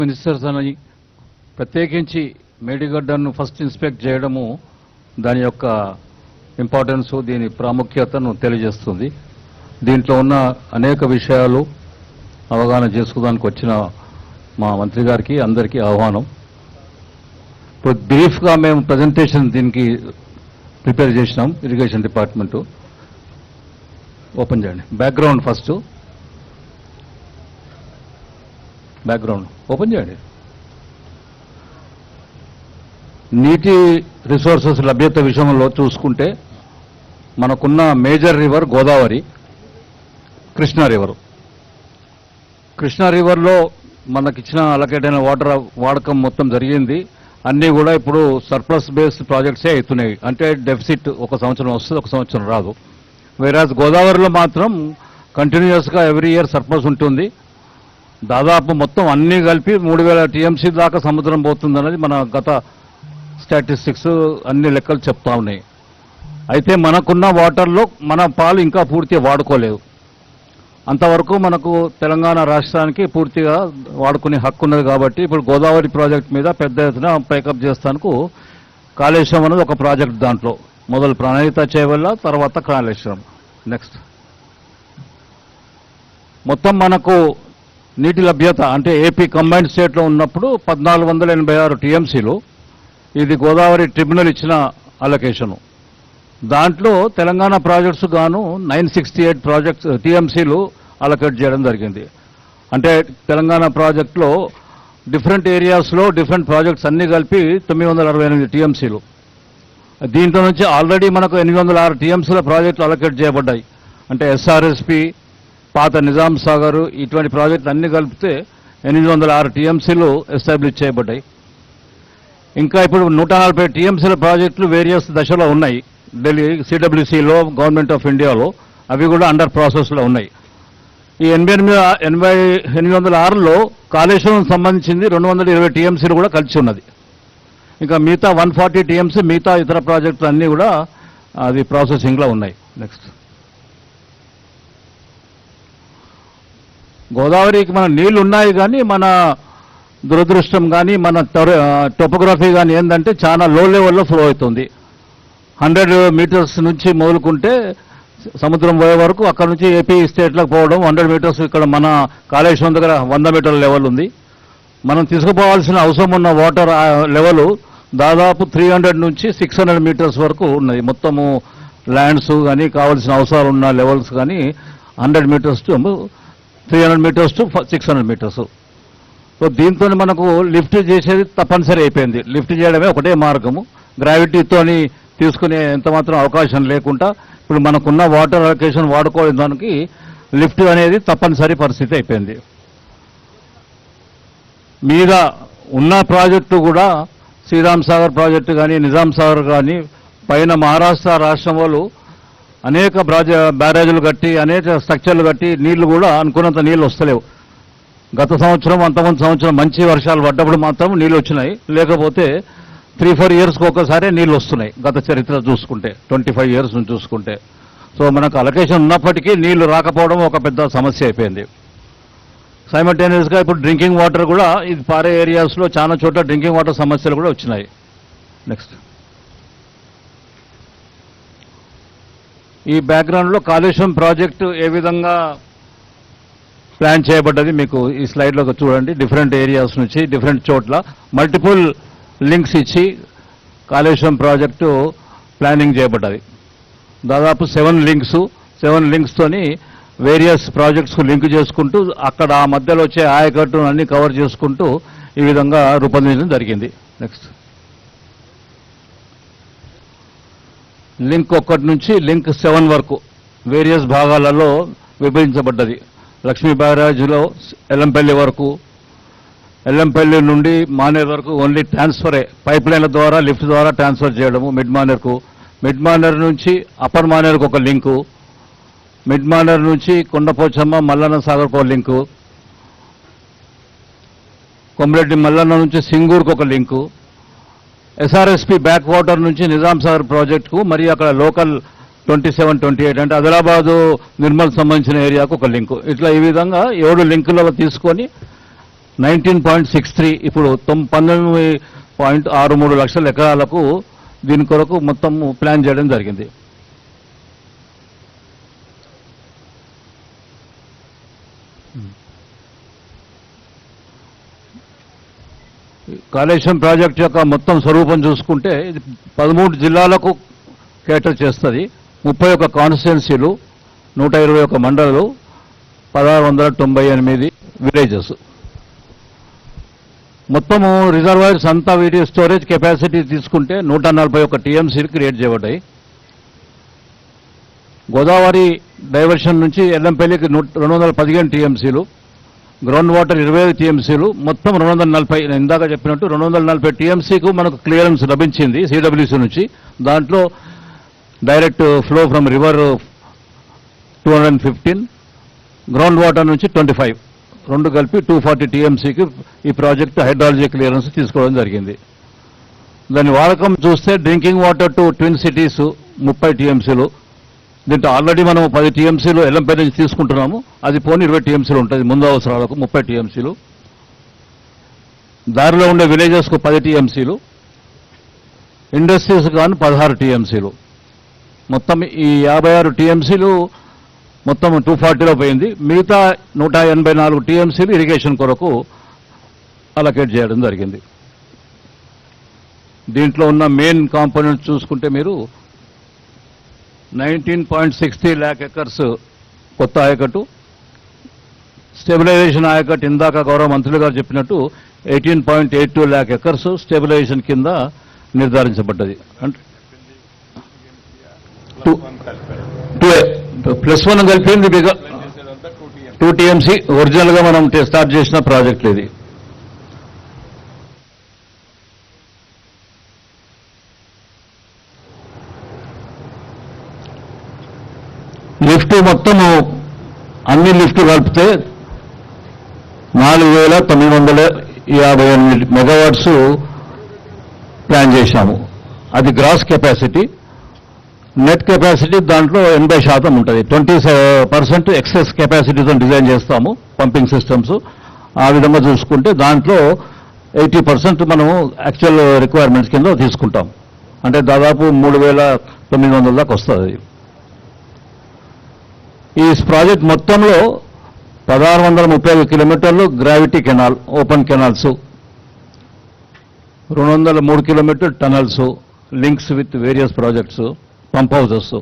Ministers అని ప్రత్యేకించి మేడిగడ్డను first inspect చేయడము దాని యొక్క ఇంపార్టెన్స్, దీని ప్రాముఖ్యతను తెలియజేస్తుంది. దీంట్లో ఉన్న అనేక విషయాలు అవగాహన చేసుకోవడానికి వచ్చిన మా మంత్రి గారికి అందరికీ ఆహ్వానం. ఇప్పుడు బ్రీఫ్గా మేము ప్రజెంటేషన్ దీనికి ప్రిపేర్ చేసినాం. ఇరిగేషన్ డిపార్ట్మెంటు ఓపెన్ చేయండి. బ్యాక్గ్రౌండ్ ఫస్ట్ బ్యాక్గ్రౌండ్ ఓపెన్ చేయండి. నీటి రిసోర్సెస్ లభ్యత విషయంలో చూసుకుంటే మనకున్న major river Godavari, Krishna river. Krishna రివర్లో మనకిచ్చిన అలకేట్ అయిన వాటర్ వాడకం మొత్తం జరిగింది. అన్నీ కూడా ఇప్పుడు సర్ప్లస్ బేస్డ్ ప్రాజెక్ట్సే అవుతున్నాయి. అంటే డెఫిసిట్ ఒక సంవత్సరం వస్తుంది, ఒక సంవత్సరం రాదు. వేరాజ్ గోదావరిలో మాత్రం కంటిన్యూస్గా ఎవ్రీ ఇయర్ సర్ప్లస్ ఉంటుంది. దాదాపు మొత్తం అన్నీ కలిపి 3000 TMC దాకా సముద్రం పోతుందన్నది మన గత స్టాటిస్టిక్స్ అన్ని లెక్కలు చెప్తా ఉన్నాయి. అయితే మనకున్న వాటర్లో మన పాలు ఇంకా పూర్తిగా వాడుకోలేదు. అంతవరకు మనకు తెలంగాణ రాష్ట్రానికి పూర్తిగా వాడుకునే హక్కు ఉన్నది. కాబట్టి ఇప్పుడు గోదావరి ప్రాజెక్ట్ మీద పెద్ద ఎత్తున పేకప్ చేస్తానికి కాళేశ్వరం అనేది ఒక ప్రాజెక్ట్. దాంట్లో మొదలు ప్రణాళిక చేయవల్ల, తర్వాత కాళేశ్వరం. నెక్స్ట్ మొత్తం మనకు నీటి లభ్యత అంటే ఏపీ కంబైన్డ్ స్టేట్లో ఉన్నప్పుడు 1486 TMCలు. ఇది గోదావరి ట్రిబ్యునల్ ఇచ్చిన అలొకేషను. దాంట్లో తెలంగాణ ప్రాజెక్ట్స్ గాను 968 TMCలు అలొకేట్ చేయడం జరిగింది. అంటే తెలంగాణ ప్రాజెక్టులో డిఫరెంట్ ఏరియాస్లో డిఫరెంట్ ప్రాజెక్ట్స్ అన్ని కలిపి 968 TMCలు. దీంట్లో నుంచి ఆల్రెడీ మనకు 806 TMCల ప్రాజెక్టులు అలొకేట్ చేయబడ్డాయి. అంటే SRSP, పాత నిజాం సాగర్, ఇటువంటి ప్రాజెక్టులు అన్ని కలిపితే 806 TMCలు ఎస్టాబ్లిష్ చేయబడ్డాయి. ఇంకా ఇప్పుడు 140 TMCల ప్రాజెక్టులు వేరియస్ దశలో ఉన్నాయి. ఢిల్లీ CWCలో, గవర్నమెంట్ ఆఫ్ ఇండియాలో అవి కూడా అండర్ ప్రాసెస్లో ఉన్నాయి. ఈ 806లో కాళేశ్వరం సంబంధించింది 220 TMCలు కూడా కలిసి ఉన్నది. ఇంకా మిగతా 140 TMC మిగతా ఇతర ప్రాజెక్టులు అన్నీ కూడా అది ప్రాసెసింగ్లో ఉన్నాయి. నెక్స్ట్ గోదావరికి మన నీళ్లు ఉన్నాయి, కానీ మన దురదృష్టం కానీ మన టోపోగ్రఫీ కానీ ఏంటంటే చాలా లో లెవెల్లో ఫ్లో అవుతుంది. 100 మీటర్స్ నుంచి మొదలుకుంటే సముద్రం పోయే వరకు, అక్కడ నుంచి ఏపీ స్టేట్లకు పోవడం 100 మీటర్స్. ఇక్కడ మన కాళేశ్వరం దగ్గర 100 మీటర్ల లెవెల్ ఉంది. మనం తీసుకుపోవాల్సిన అవసరం ఉన్న వాటర్ లెవెల్ దాదాపు 300 నుంచి 600 మీటర్స్ వరకు ఉన్నది. మొత్తము ల్యాండ్స్ కానీ కావాల్సిన అవసరాలు ఉన్న లెవెల్స్ కానీ 100 metres to 300 metres to 600 metres. So దీంతో మనకు లిఫ్ట్ చేసేది తప్పనిసరి అయిపోయింది. లిఫ్ట్ చేయడమే ఒకటే మార్గము. గ్రావిటీతోని తీసుకునే ఎంత మాత్రం అవకాశం లేకుండా ఇప్పుడు మనకున్న వాటర్ అలొకేషన్ వాడుకోవడానికి లిఫ్ట్ అనేది తప్పనిసరి పరిస్థితి అయిపోయింది. మీద ఉన్న ప్రాజెక్టు కూడా శ్రీరామ్ సాగర్ ప్రాజెక్టు కానీ, నిజాం సాగర్ కానీ, పైన మహారాష్ట్ర రాష్ట్రం వాళ్ళు అనేక బ్యారేజీలు కట్టి, అనేక స్ట్రక్చర్లు కట్టి నీళ్లు కూడా అనుకున్నంత నీళ్లు వస్తలేవు. గత సంవత్సరం, అంతకుముందు సంవత్సరం మంచి వర్షాలు పడ్డప్పుడు మాత్రం నీళ్ళు వచ్చినాయి. లేకపోతే 3-4 ఇయర్స్కి ఒకసారి నీళ్ళు వస్తున్నాయి. గత చరిత్ర చూసుకుంటే 25 ఇయర్స్ నుంచి చూసుకుంటే. సో మనకు అలొకేషన్ ఉన్నప్పటికీ నీళ్లు రాకపోవడం ఒక పెద్ద సమస్య అయిపోయింది. సైమల్టేనియస్గా ఇప్పుడు డ్రింకింగ్ వాటర్ కూడా ఇది పారే ఏరియాస్లో చాలా చోట్ల డ్రింకింగ్ వాటర్ సమస్యలు కూడా వచ్చినాయి. నెక్స్ట్ ఈ బ్యాక్గ్రౌండ్లో కాళేశ్వరం ప్రాజెక్టు ఏ విధంగా ప్లాన్ చేయబడ్డది మీకు ఈ స్లైడ్లో చూడండి. డిఫరెంట్ ఏరియాస్ నుంచి డిఫరెంట్ చోట్ల మల్టిపుల్ లింక్స్ ఇచ్చి కాళేశ్వరం ప్రాజెక్టు ప్లానింగ్ చేయబడ్డది. దాదాపు 7 లింక్స్తోని వేరియస్ ప్రాజెక్ట్స్కు లింక్ చేసుకుంటూ అక్కడ ఆ మధ్యలో వచ్చే ఆయకట్టు అన్ని కవర్ చేసుకుంటూ ఈ విధంగా రూపొందించడం జరిగింది. నెక్స్ట్ లింక్ 1 నుంచి లింక్ 7 వరకు వేరియస్ భాగాలలో విభజించబడ్డది. లక్ష్మీ బ్యారేజ్లో ఎల్లంపల్లి వరకు, ఎల్లంపల్లి నుండి మానేర్ వరకు ఓన్లీ ట్రాన్స్ఫరే, పైప్ లైన్ల ద్వారా లిఫ్ట్ ద్వారా ట్రాన్స్ఫర్ చేయడము. మిడ్ మానేర్ నుంచి అప్పర్ మానేర్కు ఒక లింకు, మిడ్ మానేర్ నుంచి కొండపోచమ్మ మల్లన్న సాగర్కు ఒక లింకు, కొమరెడ్డి మల్లన్న నుంచి సింగూరుకు ఒక లింకు, SRSP బ్యాక్ వాటర్ నుంచి నిజాం సాగర్ ప్రాజెక్టుకు, మరి అక్కడ లోకల్ 27-28 అంటే ఆదిలాబాదు నిర్మల్ సంబంధించిన ఏరియాకు ఒక లింకు. ఇట్లా ఈ విధంగా 7 లింకులలో తీసుకొని 19.63 ఇప్పుడు 19.63 లక్షల ఎకరాలకు దీని కొరకు మొత్తం ప్లాన్ చేయడం జరిగింది. కాళేశ్వరం ప్రాజెక్టు యొక్క మొత్తం స్వరూపం చూసుకుంటే ఇది 13 జిల్లాలకు కేటర్ చేస్తుంది. 31 కాన్స్టిట్యున్సీలు, 121 మండలాలు, 1698 విలేజెస్. మొత్తము రిజర్వాయర్స్ అంతా వీటి స్టోరేజ్ కెపాసిటీ తీసుకుంటే 141 టీఎంసీలు క్రియేట్ చేయబడ్డాయి. గోదావరి డైవర్షన్ నుంచి ఎల్లంపల్లికి 215 టీఎంసీలు, గ్రౌండ్ వాటర్ 25 టీఎంసీలు, మొత్తం 240. నేను ఇందాక చెప్పినట్టు 240 టీఎంసీకు మనకు క్లియరెన్స్ లభించింది సిడబ్ల్యూసీ నుంచి. దాంట్లో direct flow from river 215, ground water నుంచి 25, రెండు కలిపి 240 టీఎంసీకి ఈ ప్రాజెక్టు హైడ్రాలజీ క్లియరెన్స్ తీసుకోవడం జరిగింది. దాని వాడకం చూస్తే drinking water to twin cities 30 టీఎంసీలు. దీంట్లో ఆల్రెడీ మనం 10 టీఎంసీలు ఎల్లంపల్లి నుంచి తీసుకుంటున్నాము. అది పోనీ 20 టీఎంసీలు ఉంటుంది. ముందు అవసరాలకు 30 టీఎంసీలు, దారిలో ఉండే విలేజెస్కు 10 టీఎంసీలు, ఇండస్ట్రీస్ కానీ 16 టీఎంసీలు. మొత్తం ఈ 56 టీఎంసీలు మొత్తం 240లో పోయింది. మిగతా 184 టీఎంసీలు ఇరిగేషన్ కొరకు అలొకేట్ చేయడం జరిగింది. దీంట్లో ఉన్న మెయిన్ కాంపోనెంట్స్ చూసుకుంటే మీరు 19.60 lakh ఎకర్స్ కొత్త ఆయకట్టు, స్టెబిలైజేషన్ ఆయకట్టు ఇందాక గౌరవ మంత్రులు గారు చెప్పినట్టు 18.82 lakh ఎకర్స్ స్టెబిలైజేషన్ కింద నిర్ధారించబడ్డది. అంటే +1 కలిపింది 2 టీఎంసీ. ఒరిజినల్గా మనం స్టార్ట్ చేసిన ప్రాజెక్ట్ ఇది. లిఫ్ట్ మొత్తము అన్ని లిఫ్ట్ కలిపితే 4958 మెగావాట్స్ ప్లాన్ చేశాము. అది గ్రాస్ కెపాసిటీ. నెట్ కెపాసిటీ దాంట్లో 80% ఉంటుంది. 20% ఎక్సెస్ కెపాసిటీతో డిజైన్ చేస్తాము పంపింగ్ సిస్టమ్స్. ఆ విధంగా చూసుకుంటే దాంట్లో 80% మనము యాక్చువల్ రిక్వైర్మెంట్స్ కింద తీసుకుంటాం. అంటే దాదాపు 3900 దాకా వస్తుంది. ఈ ప్రాజెక్ట్ మొత్తంలో 1635 కిలోమీటర్లు gravity canal, open canals, 203 kilometre tunnels, links with various projects, pump houses,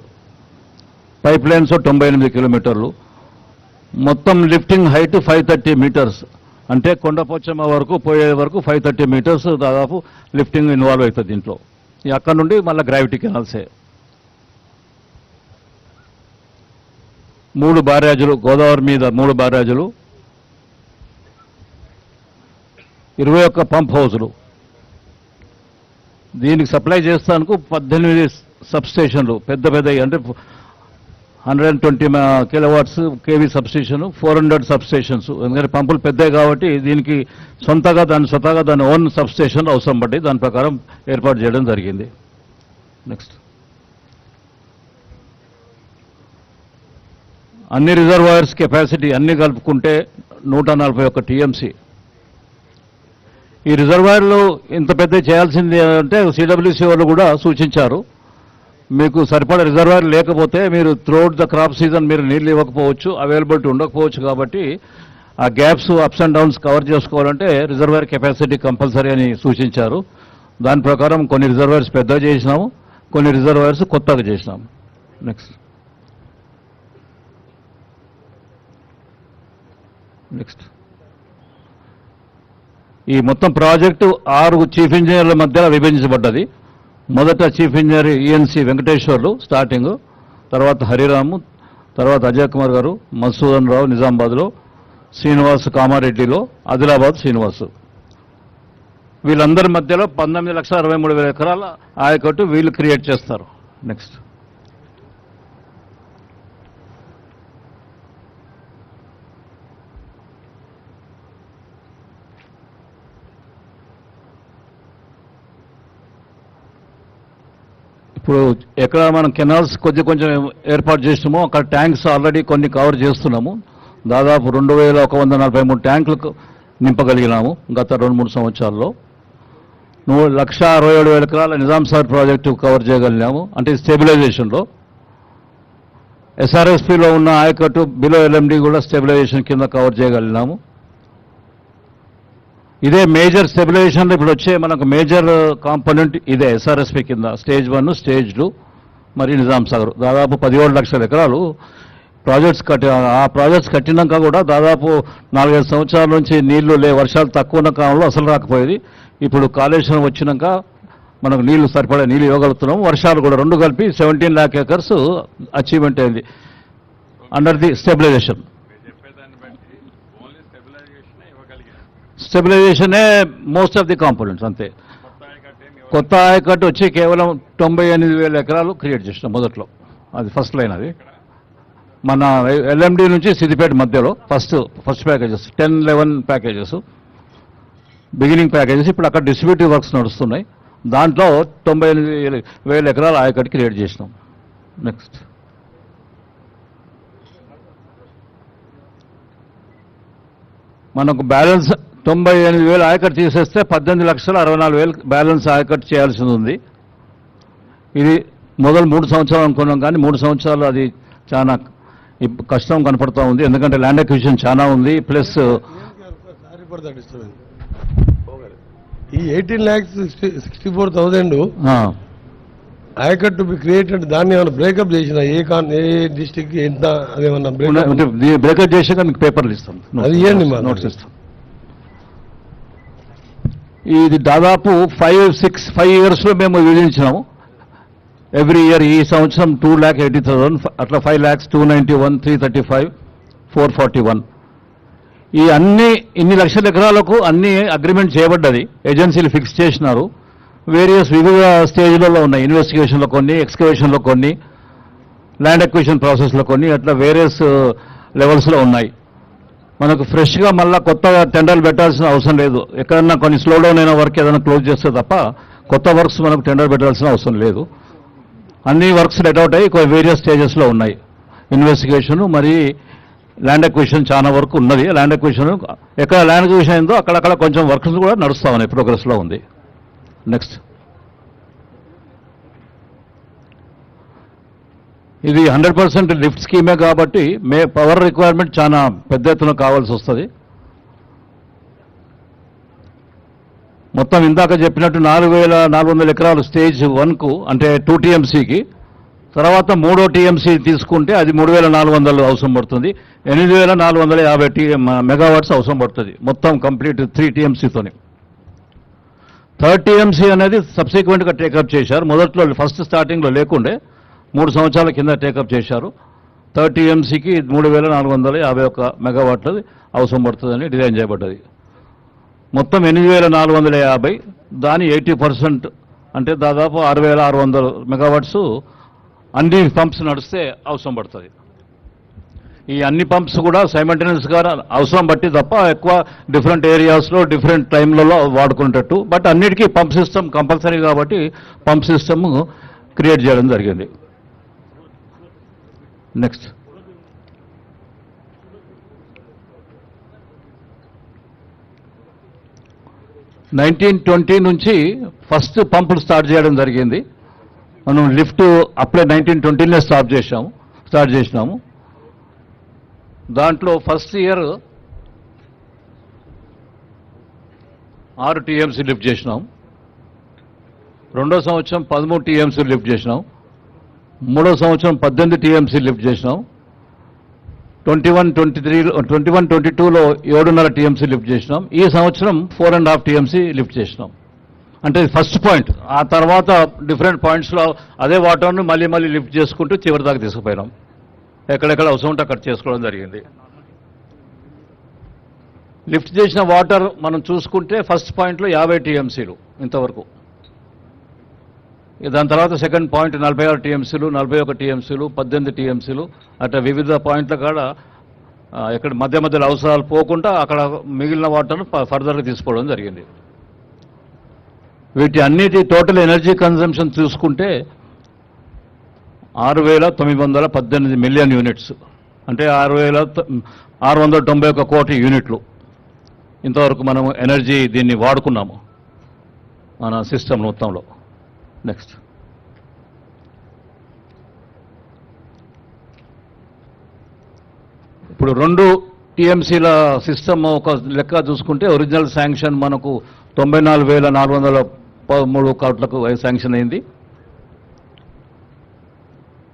pipelines 98 కిలోమీటర్లు. మొత్తం లిఫ్టింగ్ హైట్ 530 మీటర్స్. అంటే కొండపోచమ్మ వరకు పోయే వరకు 530 మీటర్స్ దాదాపు లిఫ్టింగ్ ఇన్వాల్వ్ అవుతుంది దీంట్లో. అక్కడ నుండి మళ్ళీ గ్రావిటీ కెనాల్సే. 3 బ్యారేజీలు, గోదావరి మీద 3 బ్యారేజీలు, 21 పంప్ హౌజులు. దీనికి సప్లై చేస్తానికి 18 సబ్స్టేషన్లు, పెద్ద పెద్దవి. అంటే 120 కిలోవాట్స్ కేవీ సబ్స్టేషన్, 400 సబ్స్టేషన్స్. ఎందుకంటే పంపులు పెద్దవి కాబట్టి దీనికి స్వతహాగా దాని ఓన్ సబ్స్టేషన్ అవసరం పట్టి దాని ప్రకారం ఏర్పాటు చేయడం జరిగింది. నెక్స్ట్, అన్ని రిజర్వాయర్స్ కెపాసిటీ అన్ని కలుపుకుంటే 141 టీఎంసీ. ఈ రిజర్వాయర్లు ఇంత పెద్ద చేయాల్సింది అంటే సిడబ్ల్యూసీ వాళ్ళు కూడా సూచించారు. మీకు సరిపడా రిజర్వాయర్ లేకపోతే మీరు త్రూఅవుట్ ద క్రాప్ సీజన్ మీరు నీళ్ళు ఇవ్వకపోవచ్చు, అవైలబిలిటీ ఉండకపోవచ్చు. కాబట్టి ఆ gaps, ups and downs cover చేసుకోవాలంటే రిజర్వాయర్ కెపాసిటీ కంపల్సరీ అని సూచించారు. దాని ప్రకారం కొన్ని రిజర్వాయర్స్ పెద్దగా చేసినాము, కొన్ని రిజర్వాయర్స్ కొత్తగా చేసినాము. నెక్స్ట్, ఈ మొత్తం ప్రాజెక్టు 6 చీఫ్ ఇంజనీర్ల మధ్య విభజించబడ్డది. మొదట chief engineer ENC Venkateswarlu starting, తర్వాత హరిరాము, తర్వాత అజయ్ కుమార్ గారు, మధుసూదన్ రావు నిజామాబాద్లో, శ్రీనివాస్ కామారెడ్డిలో, ఆదిలాబాద్ శ్రీనివాస్. వీళ్ళందరి మధ్యలో 19,63,000 ఎకరాల ఆయకట్టు వీళ్ళు క్రియేట్ చేస్తారు. నెక్స్ట్, ఇప్పుడు ఎక్కడ మనం కెనాల్స్ కొంచెం ఏర్పాటు చేసినామో అక్కడ ట్యాంక్స్ ఆల్రెడీ కొన్ని కవర్ చేస్తున్నాము. దాదాపు 2143 ట్యాంకులు నింపగలిగినాము గత 2-3 సంవత్సరాల్లో. 1,67,000 ఎకరాల నిజాం సాగర్ ప్రాజెక్టు కవర్ చేయగలిగాము. అంటే స్టెబిలైజేషన్లో ఎస్ఆర్ఎస్పిలో ఉన్న ఆయకట్టు బిలో ఎల్ఎండి కూడా స్టెబిలైజేషన్ కింద కవర్ చేయగలిగినాము. ఇదే మేజర్ స్టెబిలైజేషన్లో ఇప్పుడు వచ్చే మనకు మేజర్ కాంపోనెంట్ ఇదే ఎస్ఆర్ఎస్పి కింద స్టేజ్ 1, స్టేజ్ 2 మరియు నిజాం సాగర్. దాదాపు 17 లక్షల ఎకరాలు ప్రాజెక్ట్స్ ఆ ప్రాజెక్ట్స్ కట్టినాక కూడా దాదాపు 4-5 సంవత్సరాల నుంచి నీళ్లు వర్షాలు తక్కువ ఉన్న కాలంలో అసలు రాకపోయేది. ఇప్పుడు కాళేశ్వరం వచ్చినాక మనకు నీళ్లు సరిపడే నీళ్ళు ఇవ్వగలుగుతున్నాం. వర్షాలు కూడా 2 కలిపి 17 lakh acres అచీవ్మెంట్ అయింది అండర్ ది స్టెబిలైజేషన్. స్టెబిలైజేషనే మోస్ట్ ఆఫ్ ది కాంపోనెంట్స్ అంతే. కొత్త ఆయకట్టు వచ్చి కేవలం 98,000 ఎకరాలు క్రియేట్ చేసినాం మొదట్లో. అది ఫస్ట్ లైన్. అది మన ఎల్ఎండి నుంచి సిద్దిపేట మధ్యలో first packages 10-11 packages beginning packages. ఇప్పుడు అక్కడ డిస్ట్రిబ్యూటివ్ వర్క్స్ నడుస్తున్నాయి. దాంట్లో 98,000 ఎకరాలు ఆయకట్టు క్రియేట్ చేసినాం. నెక్స్ట్ మనకు బ్యాలెన్స్ 98,000 ఆయకట్టు తీసేస్తే 18,64,000 బ్యాలెన్స్ ఆయకట్టు చేయాల్సింది ఉంది. ఇది మొదలు 3 సంవత్సరాలు అనుకున్నాం, కానీ 3 సంవత్సరాలు అది చాలా కష్టం కనపడుతూ ఉంది. ఎందుకంటే ల్యాండ్ అక్విజిషన్ చాలా ఉంది. ప్లస్ ఈ 18,64,000 ఆయకట్టు బి క్రియేటెడ్ దాన్ని ఏమైనా బ్రేకప్ చేసిన ఏ డిస్ట్రిక్ట్ ఎంత అదేమన్నా బ్రేకప్ చేసాక మీకు పేపర్లు ఇస్తాం, అది ఇవ్వండి నోట్స్ ఇస్తాం. ఇది దాదాపు 5 yearsలో మేము విభజించినాము. ఎవ్రీ ఇయర్ ఈ సంవత్సరం 2,80,000, అట్లా 5,291, 335, 441. ఈ ఇన్ని లక్షల ఎకరాలకు అన్ని అగ్రిమెంట్ చేయబడ్డది. ఏజెన్సీలు ఫిక్స్ చేసినారు. వివిధ స్టేజ్లలో ఉన్నాయి. ఇన్వెస్టిగేషన్లో కొన్ని, ఎక్స్కవేషన్లో కొన్ని, ల్యాండ్ అక్విజిషన్ ప్రాసెస్లో కొన్ని, అట్లా వేరియస్ లెవెల్స్లో ఉన్నాయి. మనకు ఫ్రెష్గా మళ్ళీ కొత్తగా టెండర్లు పెట్టాల్సిన అవసరం లేదు. ఎక్కడన్నా కొన్ని స్లో డౌన్ అయిన వర్క్ ఏదైనా క్లోజ్ చేస్తే తప్ప కొత్త వర్క్స్ మనకు టెండర్ పెట్టాల్సిన అవసరం లేదు. అన్ని వర్క్స్ లెట్ అవుట్ అయ్యి వేరియస్ స్టేజెస్లో ఉన్నాయి. ఇన్వెస్టిగేషన్ మరి ల్యాండ్ అక్విజిషన్ చాలా వరకు ఉన్నది. ల్యాండ్ అక్విజిషన్ ఎక్కడ ల్యాండ్ అక్విజిషన్ అయిందో అక్కడక్కడ కొంచెం వర్క్స్ కూడా నడుస్తూ ఉన్నాయి, ప్రోగ్రెస్లో ఉంది. నెక్స్ట్ ఇది 100% లిఫ్ట్ స్కీమే కాబట్టి పవర్ రిక్వైర్మెంట్ చాలా పెద్ద ఎత్తున కావాల్సి వస్తుంది. మొత్తం ఇందాక చెప్పినట్టు 4,400 ఎకరాలు స్టేజ్ 1కు అంటే 2 TMCకి, తర్వాత 3వ TMC తీసుకుంటే అది 3,400 అవసరం పడుతుంది. 8,450 మెగావాట్స్ అవసరం పడుతుంది మొత్తం కంప్లీట్ 3 TMCతోని. 3rd TMC అనేది సబ్సిక్వెంట్గా టేకప్ చేశారు. మొదట్లో ఫస్ట్ స్టార్టింగ్లో లేకుండే 3 సంవత్సరాల కింద టేకప్ చేశారు. 3rd TMCకి 3,451 మెగావాట్లు అవసరం పడుతుందని డిజైన్ చేయబడ్డది. మొత్తం 8,450, దాని 80% అంటే దాదాపు 6,600 మెగావాట్స్ అన్ని పంప్స్ నడిస్తే అవసరం పడుతుంది. ఈ అన్ని పంప్స్ కూడా సైమల్టేనియస్గా అవసరం బట్టి తప్ప ఎక్కువ డిఫరెంట్ ఏరియాస్లో డిఫరెంట్ టైంలలో వాడుకునేటట్టు. బట్ అన్నిటికీ పంప్ సిస్టమ్ కంపల్సరీ కాబట్టి పంప్ సిస్టమ్ క్రియేట్ చేయడం జరిగింది. నెక్స్ట్ 1920 నుంచి ఫస్ట్ పంపులు స్టార్ట్ చేయడం జరిగింది. మనం లిఫ్ట్ అప్పుడే 1920లో స్టార్ట్ చేసినాము. దాంట్లో ఫస్ట్ ఇయర్ 6 TMC లిఫ్ట్ చేసినాం. 2వ సంవత్సరం 13 TMC లిఫ్ట్ చేసినాం. 3వ సంవత్సరం 18 TMC లిఫ్ట్ చేసినాం. 21-22లో 7.5 TMC లిఫ్ట్ చేసినాం. ఈ సంవత్సరం 4.5 TMC లిఫ్ట్ చేసినాం. అంటే ఫస్ట్ పాయింట్. ఆ తర్వాత డిఫరెంట్ పాయింట్స్లో అదే వాటర్ను మళ్ళీ లిఫ్ట్ చేసుకుంటూ చివరి దాకా తీసుకుపోయినాం. ఎక్కడెక్కడ అవసరం ఉంటే అక్కడ చేసుకోవడం జరిగింది. లిఫ్ట్ చేసిన వాటర్ మనం చూసుకుంటే ఫస్ట్ పాయింట్లో 50 TMCలు ఇంతవరకు. దాని తర్వాత సెకండ్ పాయింట్ 46 TMCలు, 41 TMCలు, 18 TMCలు, అట్లా వివిధ పాయింట్ల కాడ ఎక్కడ మధ్యలో అవసరాలు పోకుండా అక్కడ మిగిలిన వాటర్ను ఫర్దర్గా తీసుకోవడం జరిగింది. వీటి అన్నిటి టోటల్ ఎనర్జీ కన్జంప్షన్ చూసుకుంటే 6,918 మిలియన్ యూనిట్స్, అంటే 6,691 కోటి యూనిట్లు. ఇంతవరకు మనం ఎనర్జీ దీన్ని వాడుకున్నాము మన సిస్టమ్ మొత్తంలో. నెక్స్ట్. ఇప్పుడు 2 టీఎంసీల సిస్టమ్ ఒక లెక్క చూసుకుంటే ఒరిజినల్ శాంక్షన్ మనకు 94,413 కోట్లకు శాంక్షన్ అయింది.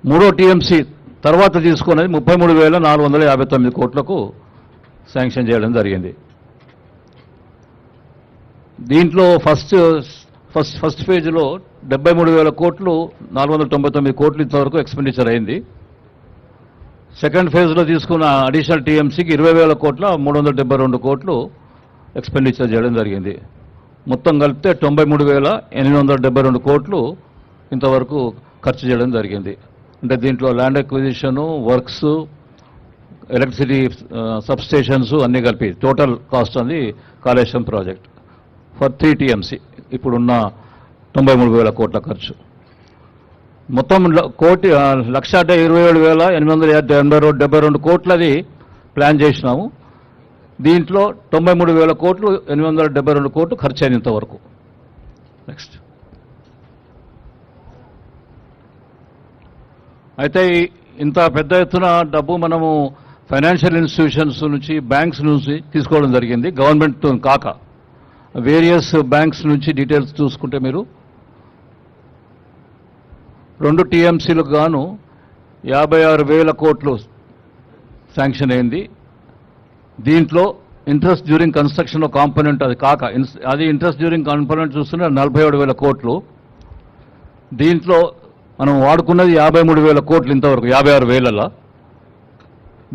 3వ టీఎంసీ తర్వాత తీసుకున్నది 33,459 కోట్లకు శాంక్షన్ చేయడం జరిగింది. దీంట్లో ఫస్ట్ ఫేజ్లో 73,000 కోట్లు 499 కోట్లు ఇంతవరకు ఎక్స్పెండిచర్ అయింది. సెకండ్ ఫేజ్లో తీసుకున్న అడిషనల్ టీఎంసీకి 20,000 కోట్ల 372 కోట్లు ఎక్స్పెండిచర్ చేయడం జరిగింది. మొత్తం కలిపితే 93,872 కోట్లు ఇంతవరకు ఖర్చు చేయడం జరిగింది. అంటే దీంట్లో land acquisition, works, electricity substations అన్నీ కలిపి టోటల్ కాస్ట్ అది కాళేశ్వరం ప్రాజెక్ట్ ఫర్ 3 టీఎంసీ ఇప్పుడున్న 93,000 కోట్ల ఖర్చు. మొత్తం 1,27,872 కోట్లది ప్లాన్ చేసినాము. దీంట్లో 93,000 కోట్లు 872 కోట్లు ఖర్చు అయిన ఇంతవరకు. నెక్స్ట్. అయితే ఇంత పెద్ద ఎత్తున డబ్బు మనము ఫైనాన్షియల్ ఇన్స్టిట్యూషన్స్ నుంచి, బ్యాంక్స్ నుంచి తీసుకోవడం జరిగింది. గవర్నమెంట్ కాక వేరియస్ బ్యాంక్స్ నుంచి డీటెయిల్స్ చూసుకుంటే మీరు 2 టీఎంసీలకు గాను 56,000 కోట్లు శాంక్షన్ అయింది. దీంట్లో ఇంట్రెస్ట్ డ్యూరింగ్ కన్స్ట్రక్షన్ కాంపోనెంట్ అది కాక అది ఇంట్రెస్ట్ డ్యూరింగ్ కాంపోనెంట్ చూస్తున్న 47,000 కోట్లు. దీంట్లో మనం వాడుకున్నది 53,000 కోట్లు ఇంతవరకు 56,000.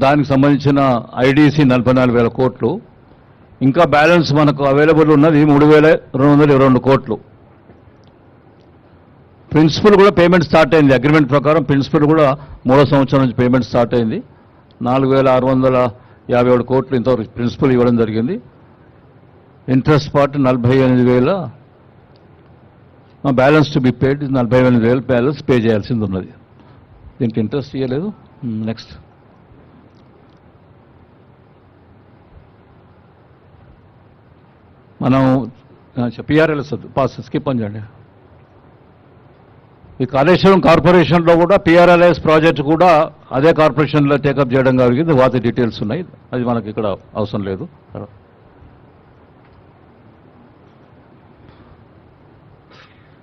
దానికి సంబంధించిన ఐడిసి 44,000 కోట్లు. ఇంకా బ్యాలెన్స్ మనకు అవైలబుల్ ఉన్నది 3,222 కోట్లు. ప్రిన్సిపల్ కూడా పేమెంట్ స్టార్ట్ అయింది. అగ్రిమెంట్ ప్రకారం ప్రిన్సిపల్ కూడా 3వ సంవత్సరం నుంచి పేమెంట్ స్టార్ట్ అయింది. 4,657 కోట్లు ఇంతవరకు ప్రిన్సిపల్ ఇవ్వడం జరిగింది. Interest part 48,000, balance to be paid 48,000 balance pay చేయాల్సింది ఉన్నది. దీనికి ఇంట్రెస్ట్ ఇవ్వలేదు. నెక్స్ట్. మనం పిఆర్ఎల్ఎస్ పాస్ స్కిప్ అని చేయండి. ఈ కాళేశ్వరం కార్పొరేషన్లో కూడా పిఆర్ఎల్ఎస్ ప్రాజెక్ట్ కూడా అదే కార్పొరేషన్లో టేకప్ చేయడం జరిగింది. వాటి డీటెయిల్స్ ఉన్నాయి, అది మనకి ఇక్కడ అవసరం లేదు.